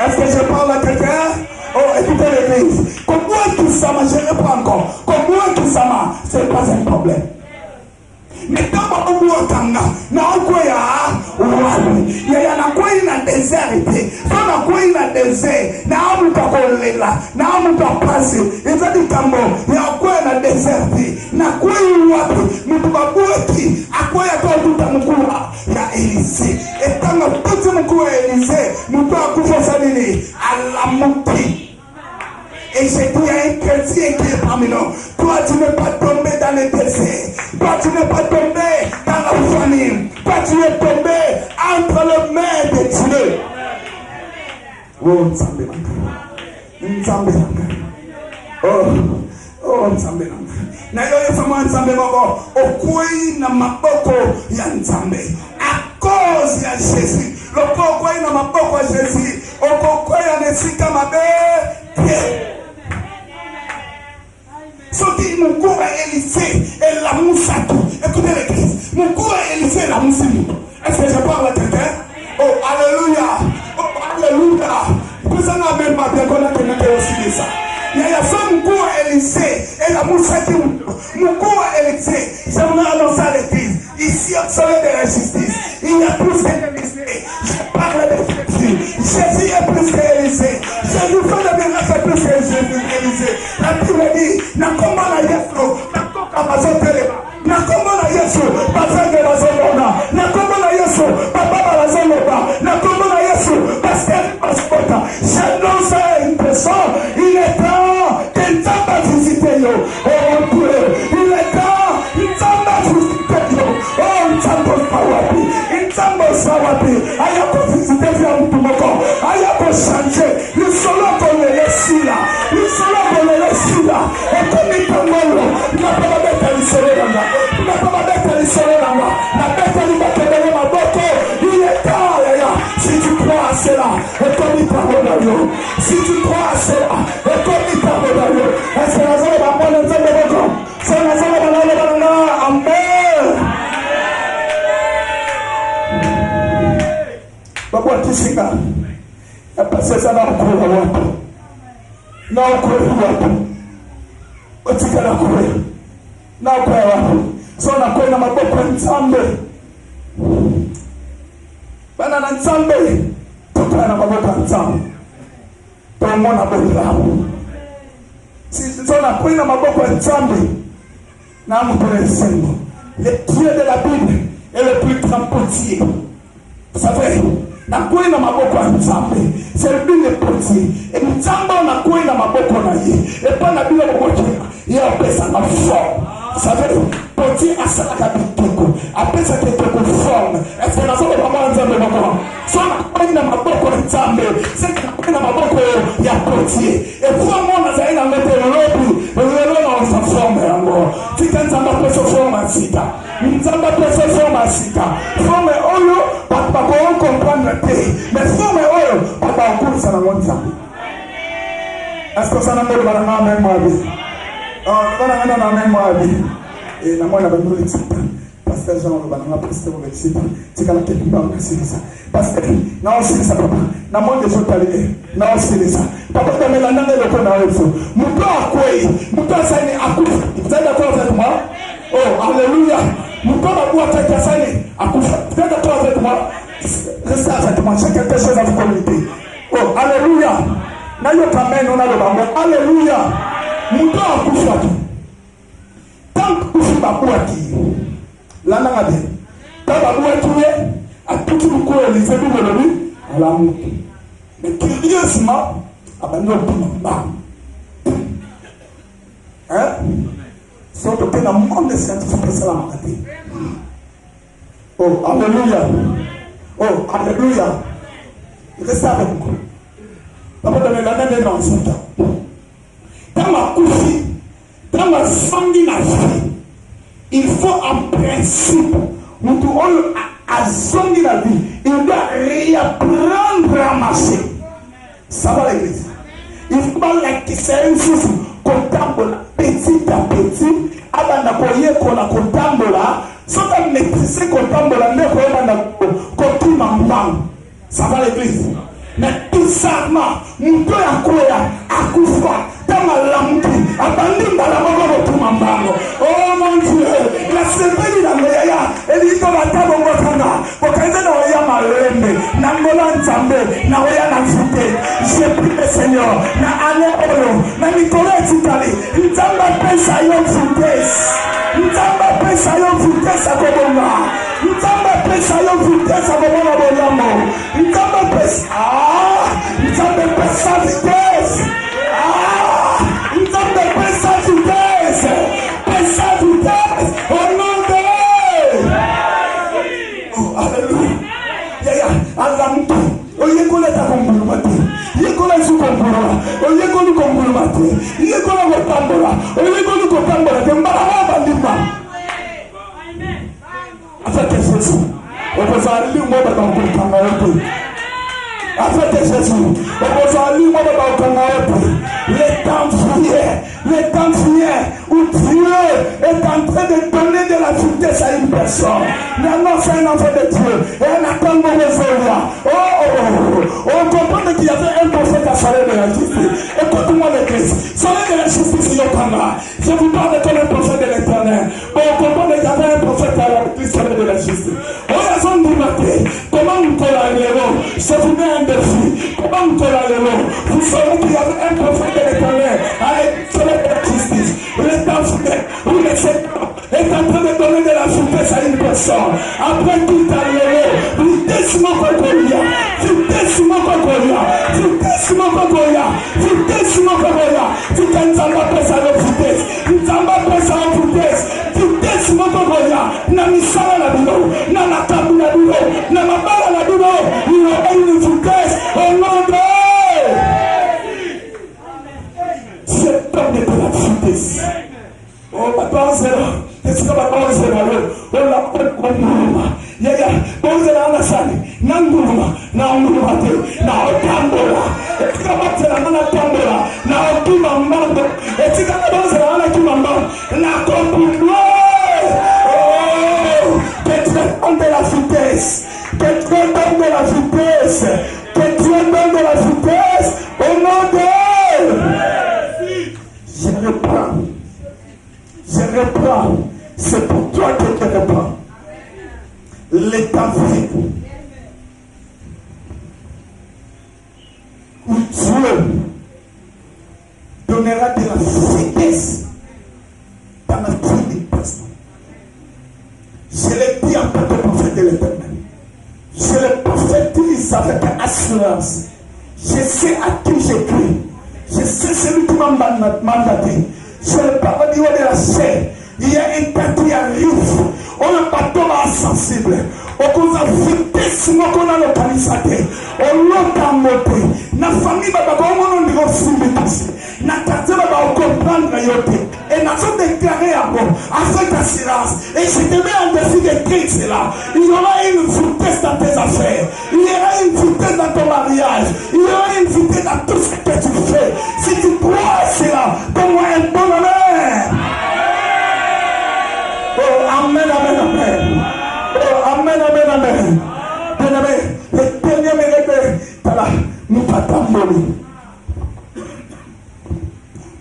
Est-ce que je parle à quelqu'un? Oh, écoutez l'église. Comment tout ça, je ne reprends encore. Comment tout ça, ce n'est pas un problème. Mais quand on voit un gars, il y a un désert. Il y a un désert. Il y a un passé. Il y a un désert. Il y a Élisée. Et quand on peut dire que Élisée, nous devons accompagner à la montée. Et j'ai dit à un chrétien qui est parmi nous, toi tu n'es pas tombé dans le désert, toi tu n'es pas tombé dans la famine, toi tu es tombé entre les mains de Dieu. Oh, Nzambe Nanga. Oh, Nzambe Nanga. Na yoyo fama Nzambe moko, okwei na maboko ya Nzambe. À cause de Jésus, le okwei na maboko ya Jésus, okwei ya nesika mabe. Soki mukuru Élisée et la Moussatou. Écoutez l'église. Mukuru Élisée et la Moussatou. Est-ce que je parle à quelqu'un? Oh, alléluia. Oh, alléluia. Vous en avez même pas bien qu'on a aussi de ça. Il y a ça Mukuru Élisée et la Moussatou. Mukuru Élisée. J'aimerais annoncer à l'église. Ici, au soleil de la justice, il y a plus qu'Élisée. Je parle de Jésus. Jésus est plus qu'Élisée. Jésus fait le miracle plus que Élisée. La Bible dit, Nakoma na Yesu, Nakoka Mazotelema. Nakoma na Yesu, Bazenge Bazonona. Nakoma na Yesu, Papa Bazonona. Nakoma na Yesu, Pasteur Pascota. J'annonce une personne, il est temps que Nzamba visite yo. Oh Dieu, il est temps, Nzamba visite yo. Oh Nzamba Sawapi, Nzamba Sawapi. Ayako visite via Mtumoko. Ayako changer. Le solo qu'on le laisse là. Le solo qu'on le laisse là. Et comme il peut mourir, il n'a pas mettre le soleil là. Il n'a pas mettre le soleil là. La bête elle va te donner ma botte. Il est temps là. Si tu crois à cela, et comme il parle à Dieu. Si tu crois à cela, et comme il parle à Dieu. Est-ce que la zone va prendre le temps de votre corps? C'est la zone va prendre le temps de votre corps. Amen. Papa Tisika. Parce ça n'a pas de na ukuri wapi utikala kure na kwa wapi so na kwenda maboko ya Nzambe bana na Nzambe tukana na maboko ya Nzambe tuomona bongo so na kwenda maboko ya Nzambe na mturesemo le Dieu de la Bible est le plus grand portier. Vous savez, na kwenda maboko ya Nzambe c'est lui le portier. Et Nzambe na kwenda maboko na ye et pas na bila maboko ya pesa na forme. Vous savez, portier asalaka bitoko apesa kitoko forme. Est-ce que na soko mama Nzambe moko so na kwenda maboko ya Nzambe c'est kwenda maboko ya portier. Et vraiment na zaina mettre l'autre na sa forme. Forme oyo, papa on comprendre mais forme oyo, papa on coule ça dans mon sang. Est-ce que ça n'a pas de même moi vie? On a même moi vie. Et la moi la bonne nouvelle pasteur Jean le banana pasteur le site c'est quand quelqu'un va passer ça pasteur non c'est ça papa na moi des autres aller non c'est ça papa dans la nana le qu'on a reçu muto akwei muto asani akufa vous êtes d'accord avec moi oh alléluia muto na boîte à asani akufa vous êtes d'accord avec moi restez avec moi j'ai quelque chose à vous communiquer oh alléluia na yo kamen on a le bango alléluia muto akufa tant que kufa bakuaki la nana de t'as pas tué à tout le coup les élus de l'ONU à la mort mais curieusement abandonné tout hein sauf que dans le monde des scientifiques c'est la maladie oh alléluia oh alléluia restez avec moi papa donne la nana dans son temps dans ma couche dans ma sanguine il faut en principe, nous devons à zonner la vie, il doit réapprendre à marcher. Ça va l'église. Il faut pas que c'est une chose comptable petit à petit, avant d'appuyer qu'on a comptable là, sans qu'on maîtrise comptable là, mais qu'on a comptable en ça va l'église. Mais bizarrement, nous devons à couper dans ma lampe, abandonner dans la mort de tout mon bango. Oh mon Dieu, la semaine de la meilleure, et il faut la table au Wakanda, pour qu'elle ne voie pas malheureusement, n'angola nzambe, n'avoya n'anfute, j'ai pris le Seigneur, n'allez olo, n'anicola titali, n'zamba pesa yon futes, n'zamba pesa yon futes à Kobonga, n'zamba pesa yon futes à Kobonga Bolamo, n'zamba pesa, n'zamba pesa vitesse, n'zamba pesa vitesse, pesa vitesse, au nom de oh, alléluia. Yaya, alamutu, oyekole ta kombulumate, yekole su kombuluma, oyekole kombulumate, yekole kotambola, oyekole kotambola, kembala bandima. Afin que Jésus, on peut aller où on va dans le Cameroun. Afin que Jésus, on peut aller où on va dans le Cameroun. Les temps finir où Dieu est en train de donner de la vitesse à une personne. Maintenant, c'est un enfant de Dieu. Et on attend de résoudre. On comprend qu'il y avait un prophète à Salé de la justice. Écoute-moi l'église. Salé de la justice, il y a je vous parle de ton prophète de l'éternel. On comprend qu'il y avait un prophète à la justice, Salé de la justice. On a besoin de matin. Comment nous tolérons? Je vous mets un défi. Comment nous tolérons? Vous savez qu'il y avait un prophète de l'éternel à la justice. Le temps où le Seigneur est en train de donner de la vitesse à une personne. Après tout à l'heure, vitesse mon cocoria, vitesse mon cocoria, vitesse mon cocoria, vitesse mon cocoria, vitesse ma pesa à vitesse, vitesse pesa à vitesse, vitesse mon cocoria, na misala la bureau, na la table la bureau, na ma bala la bureau, il a une vitesse au nom de c'est homme de la vitesse. Oh, papa, c'est là. Est-ce que papa, c'est là? Oh, la porte, on yaya, on est là, on a sali. Nanguma, na umumate, na otambola. Est-ce que papa, c'est là, on a tambola. Na otumamando. Est-ce que papa, c'est là, on a tumamando. Na comprimé. Oh, que Dieu donne de la vitesse. Que Dieu donne de la vitesse. Que Dieu donne de la vitesse. Au nom de je reprends, c'est pour toi que je reprends. L'état vide où Dieu donnera de la vitesse dans la vie d'une personne. Je l'ai dit en tant que prophète de l'Éternel. Je le prophétise avec assurance. Je sais à qui j'écris. Je sais celui qui m'a mandaté. Je ne parle pas de la chair. Il y a un temps qui arrive. On n'a pas de temps sensible. On a vitesse, on a localisé. On l'a monté. na famille baba on ndiko fumbikasi na quartier baba comprendre yote et n'a pas déclaré à bon afin d'assurance et je te mets en défi de quitter cela. Il y aura une foutaise dans tes affaires, il y aura une foutaise dans ton mariage, il y aura une foutaise dans tout ce que tu fais. Si tu crois à cela, donne-moi un bon amen. Oh amen, amen, amen. Oh amen, amen, amen. Bien-aimé, le dernier mérite, nous t'attendons.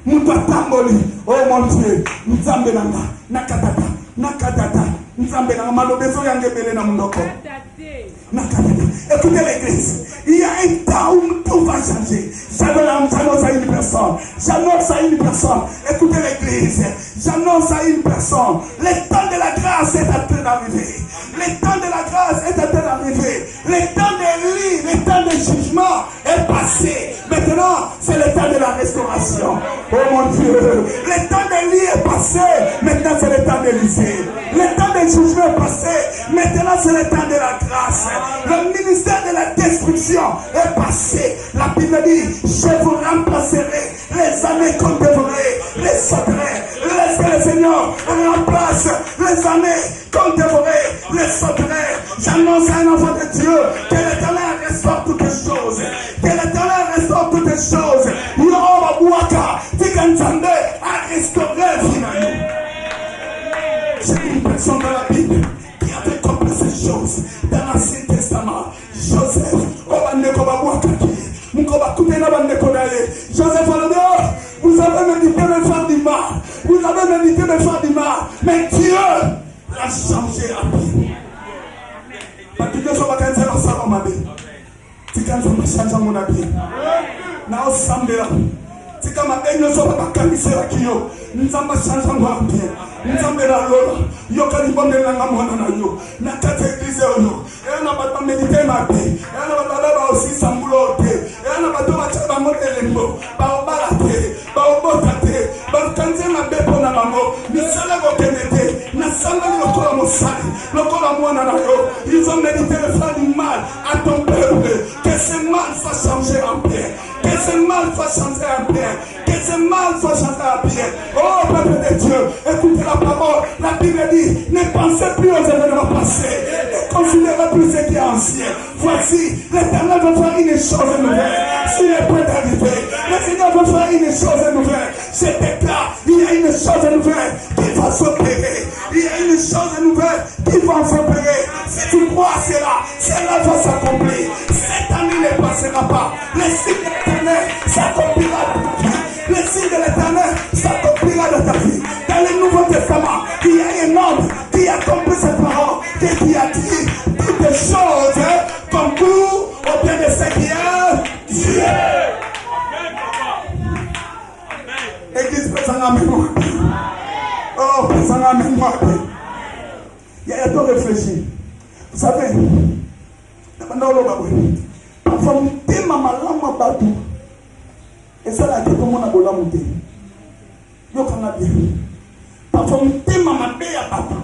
Mutatamboli, oh mon Dieu, Nzambe nanga, nakatata, nakatata, Nzambe nanga, malobezo yangebele na mundoko. Écoutez l'église, il y a un temps où tout va changer. J'annonce à une personne, j'annonce à une personne. Écoutez l'église, j'annonce à une personne. Le temps de la grâce est en train d'arriver. Le temps de la grâce est en train d'arriver. Le temps d'Élie, le temps de jugement est passé. Maintenant, c'est le temps de la restauration. Oh mon Dieu, le temps d'Élie est passé. Maintenant, c'est le temps d'Élisée. Le temps de jugement est passé. Maintenant, c'est le temps de la grâce. Le ministère de la destruction est passé. La Bible dit, je vous remplacerai les années qu'on devrait, les sauterai. Laisse que le Seigneur remplace les années qu'on devrait, les sauterai. J'annonce à un enfant de Dieu que l'Éternel restaure toutes choses. Que l'Éternel restaure toutes choses. Yoba Bouaka, Tikanzande a restauré finalement. C'est une personne dans la Bible qui avait compris ces choses dans l'Ancien Testament. Joseph, Joseph a dit, vous avez médité de faire du mal. Vous avez médité de faire du mal. Mais Dieu l'a changé à bien. Parce que Dieu soit quand c'est dans sa main. C'est quand on change mon habit. Now Sambela. C'est comme un énio soit pas camisé à Kyo. Nous sommes changés en bien. Nous sommes là lola. Yo kalibon de langa mwana na yo. Na kate église yo. Et on a pas médité ma vie. Et on a pas aussi sambulote. Et on a pas ba modelembo. Ba obalate. Ba obotate. Ba kanze ma bepo na bango. Ni sala go kenete. Na samba ni lokola mosali. Lokola mwana na yo. Ils ont médité le faire du mal à ton peuple. Que ce mal soit changé en bien. Que ce mal soit changé en bien. Que ce mal soit changé en bien. Oh peuple de Dieu, écoutez la parole. La Bible dit, ne pensez plus aux événements passés. Ne considérez plus ce qui est ancien. Voici, l'Éternel veut faire une chose nouvelle. S'il est prêt d'arriver, le Seigneur veut faire une chose nouvelle. Je déclare, il y a une chose nouvelle qui va s'opérer. Il y a une chose nouvelle qui va s'opérer. Si tu crois à cela va s'accomplir. Cette année ne passera pas. Le signe de l'Éternel s'accomplira dans ta vie. Le signe de l'Éternel s'accomplira dans ta vie. Dans le Nouveau Testament, il y a un homme qui a compris cette parole et qui a dit toutes les choses concourent au bien de ce qui est Dieu. Église, présent à mémoire. Oh, présent à mémoire. Il y a tout réfléchi. Vous savez, parfois, thème à ma langue bateau. Et ça, là, tout le monde a beau la monter. Yo, quand on a bien. Parfois, thème à ma paix à papa.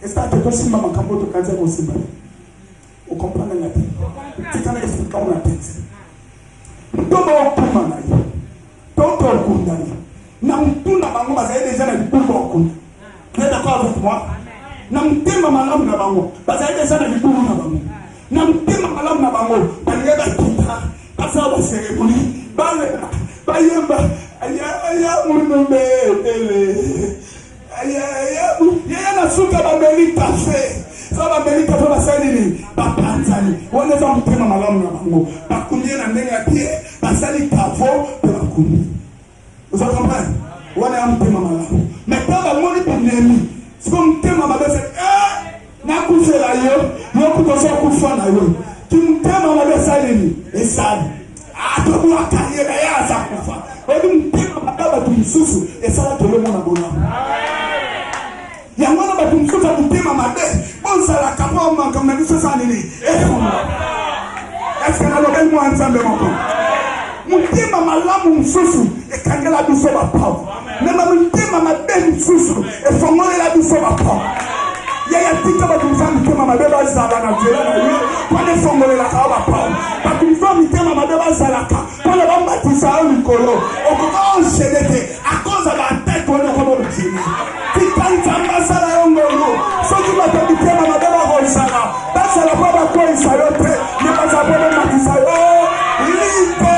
Et ça, tout le monde a beau la monter. Vous comprenez la tête. C'est quand on explique comment la tête. Tout le monde a beau la monter. Tout le monde a beau la monter. Tout le monde a beau la monter. Déjà, il y a vous êtes d'accord avec moi? Namtema malamu na bango bazaide sana viburu na bango namtema malamu na bango baliyeba kita basa ba ceremony bale bayemba aya munombe ele aya yana suka ba melita fe saba melita fe basali ni bapanzani wanaweza mtema malamu na bango bakumbie na ndenge pie basali kavo pe bakumbie vous comprenez wana mtema malamu mais pas ba moni pinemi. Si vous m'aimez, ma belle, c'est na kufe la yo, yo kutoso kufa na yo. Tu m'aimes, ma belle, ça et ça. Ah, tu vois la carrière ya ça kufa. Et tu m'aimes, ma belle, tu m'souffres et ça là tout le monde a bonheur. Ya mwana ba tu m'souffres, tu m'aimes, ma belle. On ça la capable man comme nous ça nini. Est-ce que la belle moi ensemble mon con. Mutima malamu msusu ekangela biso bapavu nema mutima mabe msusu efongolela biso bapavu yaya tika batumfa mutima mabe bazala na nzela na yo kwa nefongolela ka bapavu batumfa mutima mabe bazala ka ça a un colo. On commence à enchaîner à cause de la tête on est comme le génie. Si quand tu as ça là, on est ce qui va te dire que ma madame a ça là. Parce que la fois à quoi il s'est yoté, il va s'appeler Matissa. Oh, l'icolo.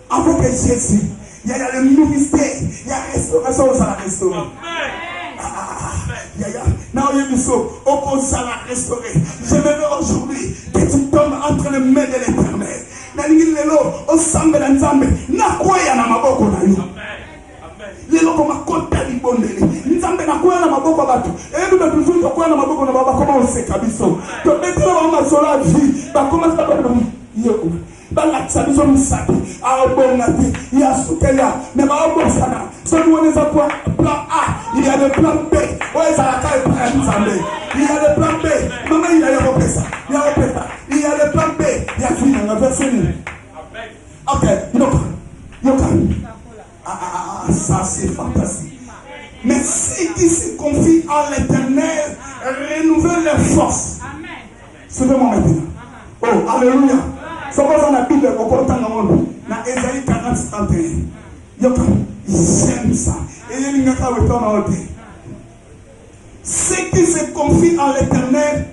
Avec Jésus, il y a le ministère, il y a la restauration aux restaurants. J'aimerais aujourd'hui que tu tombes entre les mains de l'Éternel. lelo koma kota libondeli nzambe na kuya na maboko batu ebi ba toujours to kuya na maboko na baba koma oseka biso to betela ba masola vie ba koma sa ba yo ba la tsabiso musaki a bonga ti ya sukela mais ba obosana so nous on est quoi plan A il y a le plan B ouais ça la caille plan nzambe il y a le plan B maman il y a le repesa il y a repesa il y a le plan B il y a fini na verset ok yoka ça c'est fantastique. Mais ceux qui se confient en l'Éternel renouvellent leurs forces. Suivez-moi maintenant. Oh, alléluia. Ce qu'on a dans la Bible, au portant dans le monde, dans Ésaïe 40, 31. Yoka, j'aime ça. Et il y a un retour ceux qui se confient en l'Éternel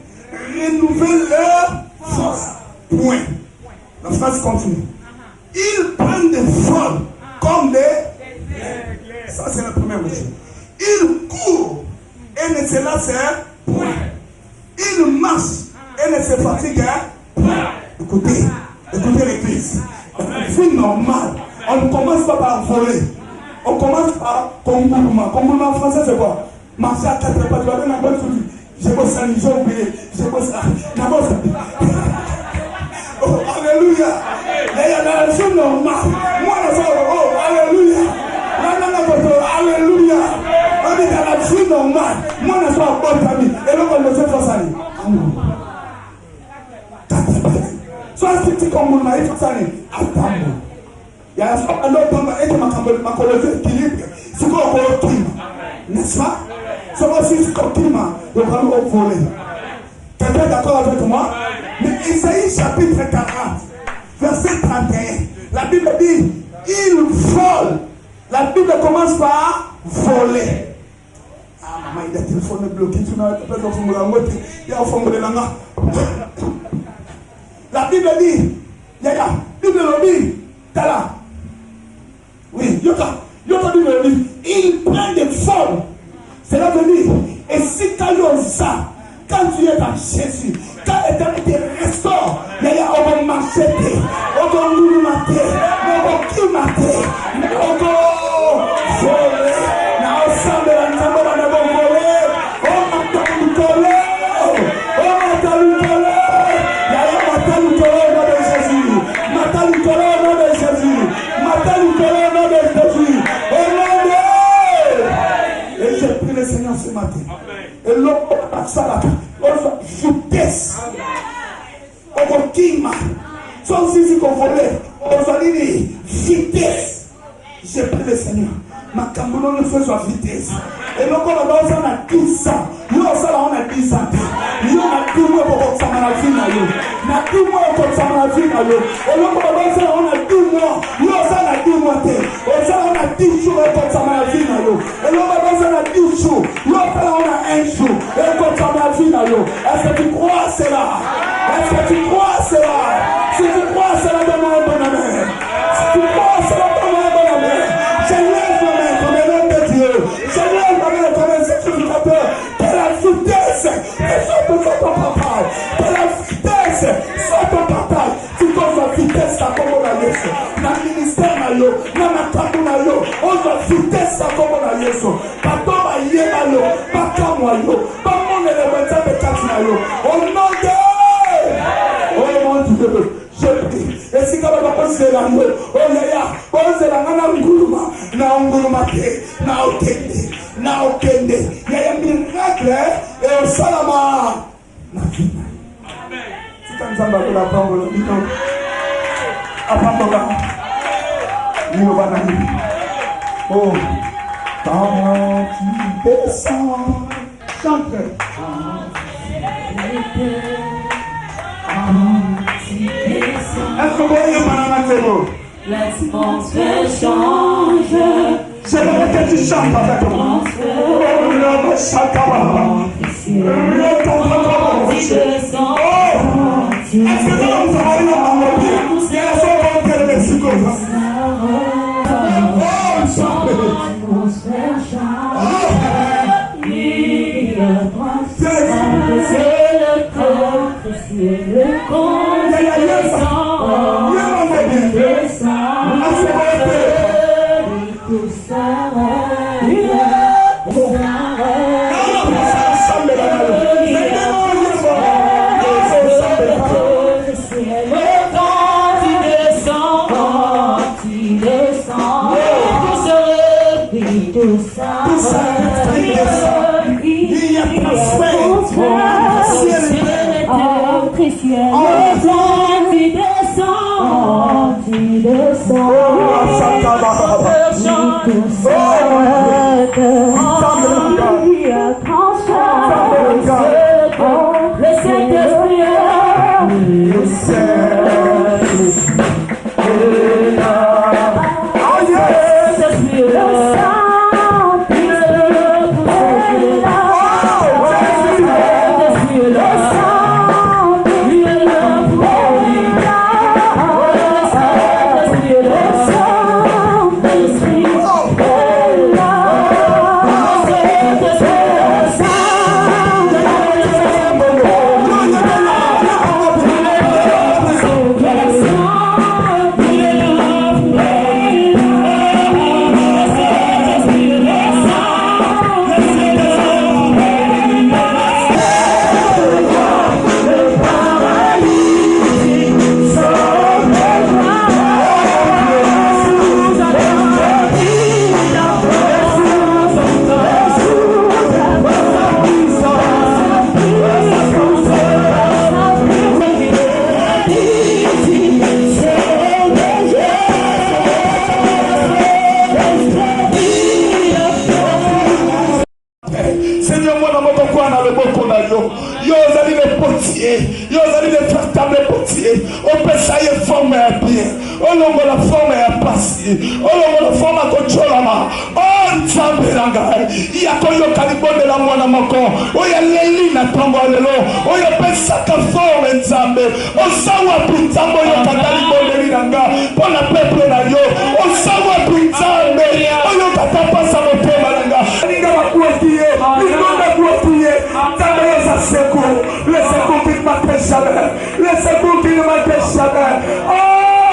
renouvellent leurs forces. Point. La phrase continue. Ils prennent des vols comme des... Ça c'est la première chose. Ils courent et ne se lassent point. Ils marchent et ne se fatiguent point. Écoutez l'église. C'est normal. On ne commence pas par voler. On commence par Kongouluma. Kongouluma en français c'est quoi? Marcher à 4 pas. Tu vas donner la bonne solution. J'ai bossé à Niger, j'ai oublié. J'ai bossé à... Oh, alléluia. Il y a la chose normale. Moi, oh, alléluia. Alléluia. On dit dans la vie normale. Moi, je suis un bon ami. Et là, on me fait face à lui. Soit si tu comme il faut ça. Attends. Il y a un autre homme qui m'a collé l'équilibre. C'est quoi le climat? N'est-ce pas? C'est aussi le climat. Il va nous voler. Quelqu'un est d'accord avec moi? Mais Isaïe chapitre 40, verset 31. La Bible dit il vole. La Bible commence par voler. Ah, maman, il a téléphoné bloqué. Tu n'as pas de formule. Il y a un formule là. La Bible dit, il y a la Bible dit, t'as là. Oui, Yoka Bible dit, il prend des formes. Cela veut dire, et si tu as ça, quand tu es dans Jésus, quand l'éternité restaure, il y a un marché, on va nous mater, on va qui mater, on va voler, ensemble, on va voler, on va t'allumer, on va t'allumer, il y a un matin au nom de Jésus, matin au nom de Jésus, matin au nom de Jésus, au nom de... Et j'ai pris le Seigneur ce matin. Et l'homme a ça vitesse. On kima. Soit si qu'on volait, on va dire vitesse. J'ai pris le Seigneur. Ma cameroun ne fait soit vitesse. Et donc on a 10 ans. Nous on a 10 ans. Nous on a 10 mois pour ça la vie na yo. Na 10 mois pour ça la vie na yo. Et donc on a 10 mois. Nous on a 10 mois. On a 10 jours pour ça la vie na yo. Et donc on a 10 jours. Nous on a 1 jour. Et pour ça la vie na yo. Est-ce que tu crois cela? Est-ce que tu crois cela? Si tu crois cela, donne-moi un bon amen. Si tu crois cela, donne-moi un bon amen. Je lève ma main comme un homme de Dieu. Je lève ma main comme un sacrificateur. Que la vitesse soit ton partage. Que la vitesse soit ton partage. Tu donnes la vitesse à comme on a yeso. Dans le ministère, dans la table, on a vitesse à comme on a yeso. Pas comme on a yeso. Pas comme Au nom de... Oh mon Dieu, je prie. Et si quand on va penser là, oh yaya, pensez là, na nguluma te, na okende, yaya miracle et au salama. Si tu as la parole, dis-nous, apprends-moi. Dis-nous, banani. Oh, quand tu descends, chante. Est-ce que vous voyez Mananatelo? L'atmosphère change. J'aimerais que tu chantes avec moi. Est-ce que nous avons eu un mobile? Il y a son bon que le Mexico. L'atmosphère change. C'est le corps, c'est le corps.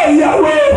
Yahweh,